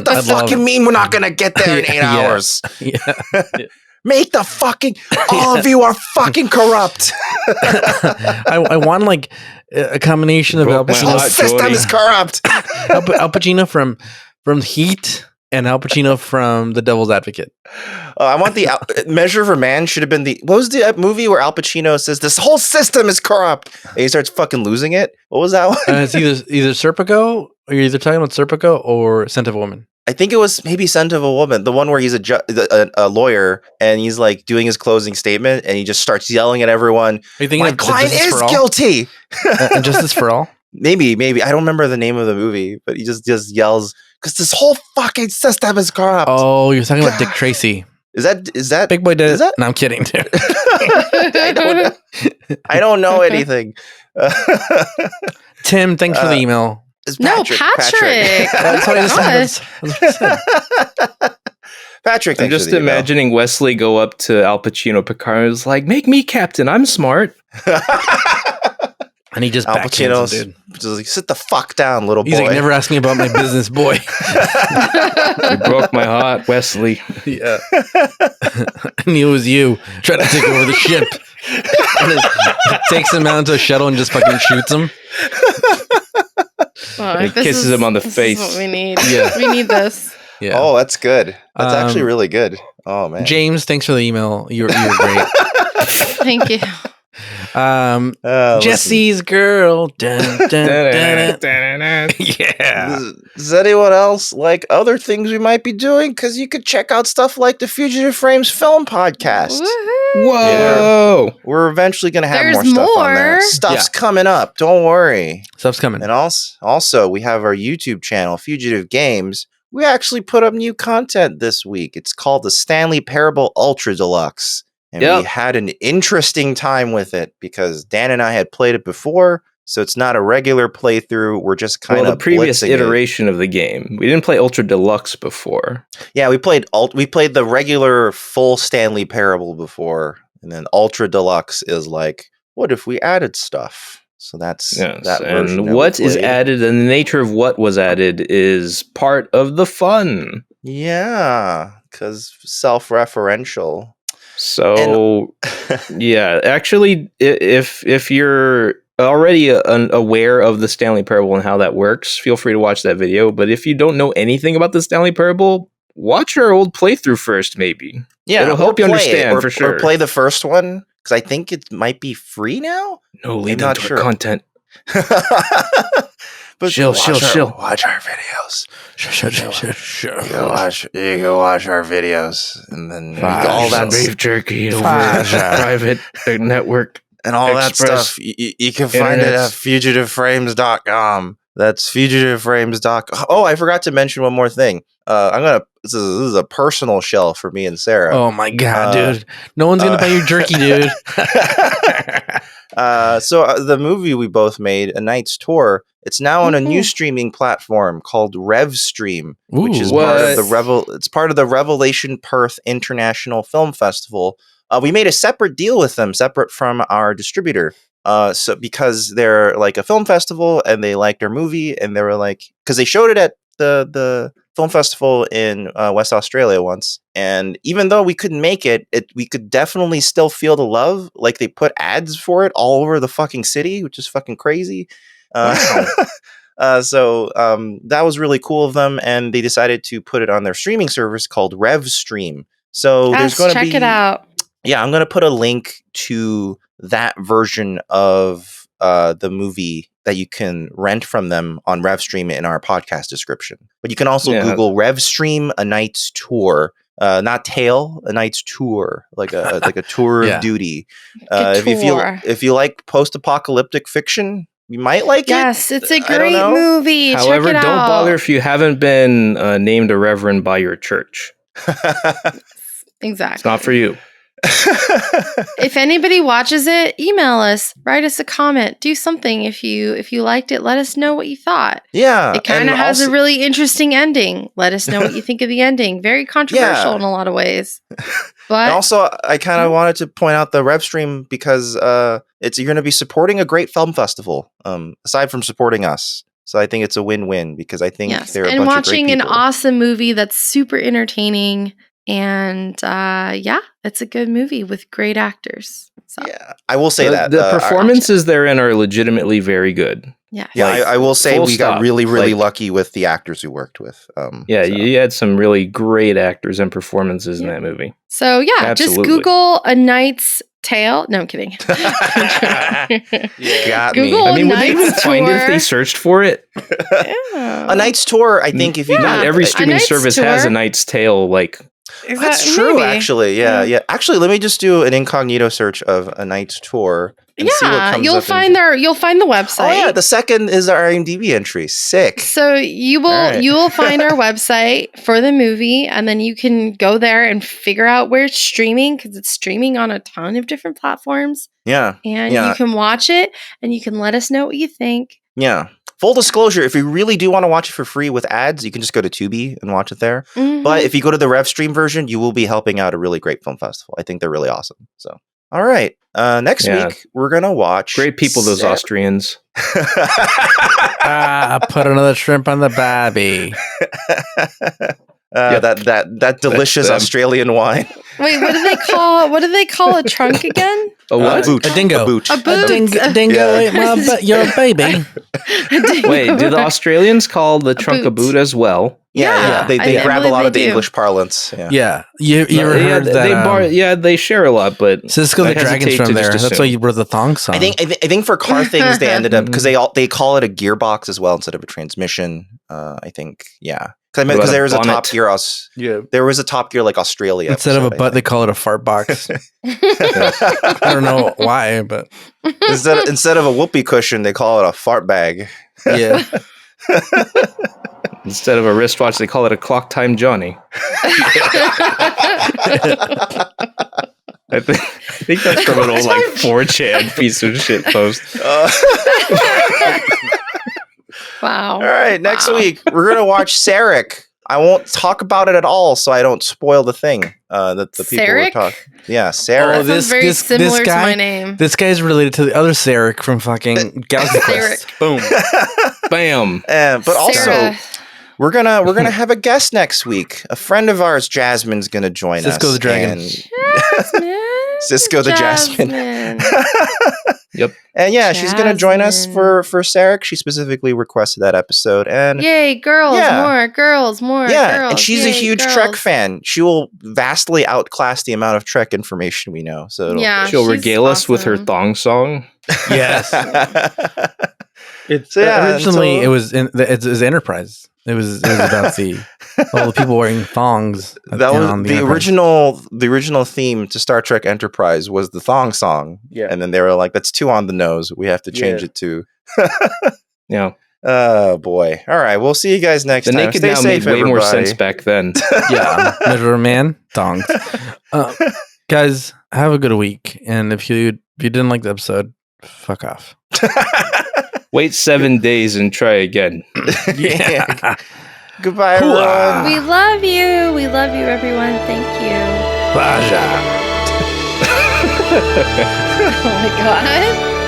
the fuck you mean we're not gonna get there in 8 hours? Yeah. Make the fucking all of you are fucking corrupt. I want like a combination of Al Pacino. This whole system is corrupt. Al Pacino from Heat and Al Pacino from The Devil's Advocate. I want the Measure for Man should have been what was the movie where Al Pacino says this whole system is corrupt and he starts fucking losing it? What was that one? It's either Serpico, or you're either talking about Serpico or Scent of a Woman. I think it was maybe Scent of a Woman, the one where he's a lawyer and he's like doing his closing statement and he just starts yelling at everyone. My client is guilty. And Justice for All? Maybe. I don't remember the name of the movie, but he just yells because this whole fucking system is corrupt. Oh, you're talking about Dick Tracy. Is that Big Boy did it? No, I'm kidding. I don't know anything. Tim, thanks for the email. Patrick. Patrick, I'm just imagining Wesley go up to Al Pacino Picard and is like, make me captain, I'm smart. And he just Al Pacino's dude. Just like, sit the fuck down, little boy. He's like, never ask me about my business, boy. You broke my heart, Wesley. Yeah. I knew it was you trying to take over the ship. And it takes him out into a shuttle and just fucking shoots him. He kisses him on the face. This is what we need. Yeah. We need this. Yeah. Oh, that's good. That's actually really good. Oh, man. James, thanks for the email. You're great. Thank you. Jesse's girl. Dun, dun, dun. Yeah. Does anyone else like other things we might be doing? Because you could check out stuff like the Fugitive Frames Film Podcast. Whoa! Yeah, we're eventually going to have There's more stuff on there. Stuff's coming up. Don't worry. Stuff's coming. And also, we have our YouTube channel, Fugitive Games. We actually put up new content this week. It's called the Stanley Parable Ultra Deluxe. And we had an interesting time with it because Dan and I had played it before, so it's not a regular playthrough. We're just kind of the previous iteration of the game. We didn't play Ultra Deluxe before. Yeah, we played the regular full Stanley Parable before, and then Ultra Deluxe is like, what if we added stuff? So that's that version. And what is added and the nature of what was added is part of the fun. Yeah, because self-referential. So, actually, if you're already aware of the Stanley Parable and how that works, feel free to watch that video. But if you don't know anything about the Stanley Parable, watch our old playthrough first, maybe. Yeah, it'll help you understand for sure. Or play the first one, because I think it might be free now. No, leave them to our content. But chill. Watch our videos. Sure. You go watch our videos, and then all that beef jerky over private network and all that stuff. You can find it at fugitiveframes.com. That's fugitiveframes.com. Oh, I forgot to mention one more thing. This is a personal shell for me and Sarah. Oh my god, dude! No one's gonna buy your jerky, dude. So the movie we both made, A Knight's Tour, it's now on a new streaming platform called RevStream, which is part of the Revelation Perth International Film Festival. We made a separate deal with them, separate from our distributor. So because they're like a film festival and they liked our movie, and they were like, because they showed it at the film festival in West Australia once, and even though we couldn't make it, we could definitely still feel the love. Like they put ads for it all over the fucking city, which is fucking crazy. So that was really cool of them, and they decided to put it on their streaming service called RevStream. So there's going to be, check it out. Yeah, I'm going to put a link to that version of the movie that you can rent from them on RevStream in our podcast description. But you can also Google RevStream A Knight's Tour. Not Tale, A Knight's Tour, like a tour of duty. If you like post-apocalyptic fiction, you might like it. Yes, it's a great movie. However, check it don't out. bother if you haven't been named a reverend by your church. Exactly. It's not for you. If anybody watches it, email us, write us a comment, do something. If you liked it, let us know what you thought. Yeah, it kind of has a really interesting ending. Let us know what you think of the ending. Very controversial in a lot of ways. But and also, I kind of wanted to point out the RevStream because you're going to be supporting a great film festival. Aside from supporting us. So I think it's a win-win because I think they're a bunch of great people. And watching an awesome movie that's super entertaining. And it's a good movie with great actors. So. Yeah, I will say that the performances therein are legitimately very good. Yeah, I will say we got really, really lucky with the actors we worked with. You had some really great actors and performances in that movie. So just Google A Knight's Tale. No, I'm kidding. Got Google me. I mean, would they even find it if they searched for it? A Knight's Tour, I think, if you not every streaming service has A Knight's Tale, That's true, actually. Yeah. Actually, let me just do an incognito search of A Knight's Tour and see what comes up. You'll find the website. Oh yeah, the second is our IMDb entry. Sick. So you will find our website for the movie, and then you can go there and figure out where it's streaming because it's streaming on a ton of different platforms. Yeah, and you can watch it, and you can let us know what you think. Yeah. Full disclosure, if you really do want to watch it for free with ads, you can just go to Tubi and watch it there. Mm-hmm. But if you go to the RevStream version, you will be helping out a really great film festival. I think they're really awesome. So, all right. Next week, we're going to watch... Great people, those Austrians. Put another shrimp on the babby. That delicious Australian wine. Wait, what do they call a trunk again? A what? A boot. A dingo. A boot. A boot. A dingo ate your baby. Wait, do the Australians call the trunk a boot as well? Yeah. They grab a lot of the English parlance. Yeah. You ever heard that? They share a lot, but Cisco the Dragon's from there. That's why you wrote the thong song. I think for car things they ended up because they call it a gearbox as well instead of a transmission. I think because there was a Top Gear there was a Top Gear like Australia instead of a butt they call it a fart box. I don't know why, but instead of a whoopee cushion they call it a fart bag. Yeah. Instead of a wristwatch they call it a Clock Time Johnny. I think that's from an old 4chan piece of shit post. Wow. All right, next week we're gonna watch Sarek. I won't talk about it at all, so I don't spoil the thing that the people were talking. Yeah, Sarek. Oh, this very similar to my name. This guy is related to the other Sarek from fucking Galaxy Quest. Boom, bam. But also, we're gonna have a guest next week. A friend of ours, Jasmine's gonna join us. Cisco the Dragon. Cisco the Jasmine. Yep. And she's going to join us for Sarek. She specifically requested that episode. And yay, girls, more girls, more girls. And she's a huge Trek fan. She will vastly outclass the amount of Trek information we know. So she'll regale us with her thong song. Yes. Originally it was Enterprise. It was about all the people wearing thongs. That was the original theme to Star Trek Enterprise was the thong song. Yeah. And then they were like, that's too on the nose. We have to change it to. Yeah. Oh boy. All right. We'll see you guys next time. The naked now made way more sense back then. Yeah. Measure man thongs. Guys, have a good week. And if you didn't like the episode, Fuck off. Wait 7 days and try again. Yeah. Goodbye, everyone. We love you. We love you, everyone. Thank you. Pleasure. Oh my god.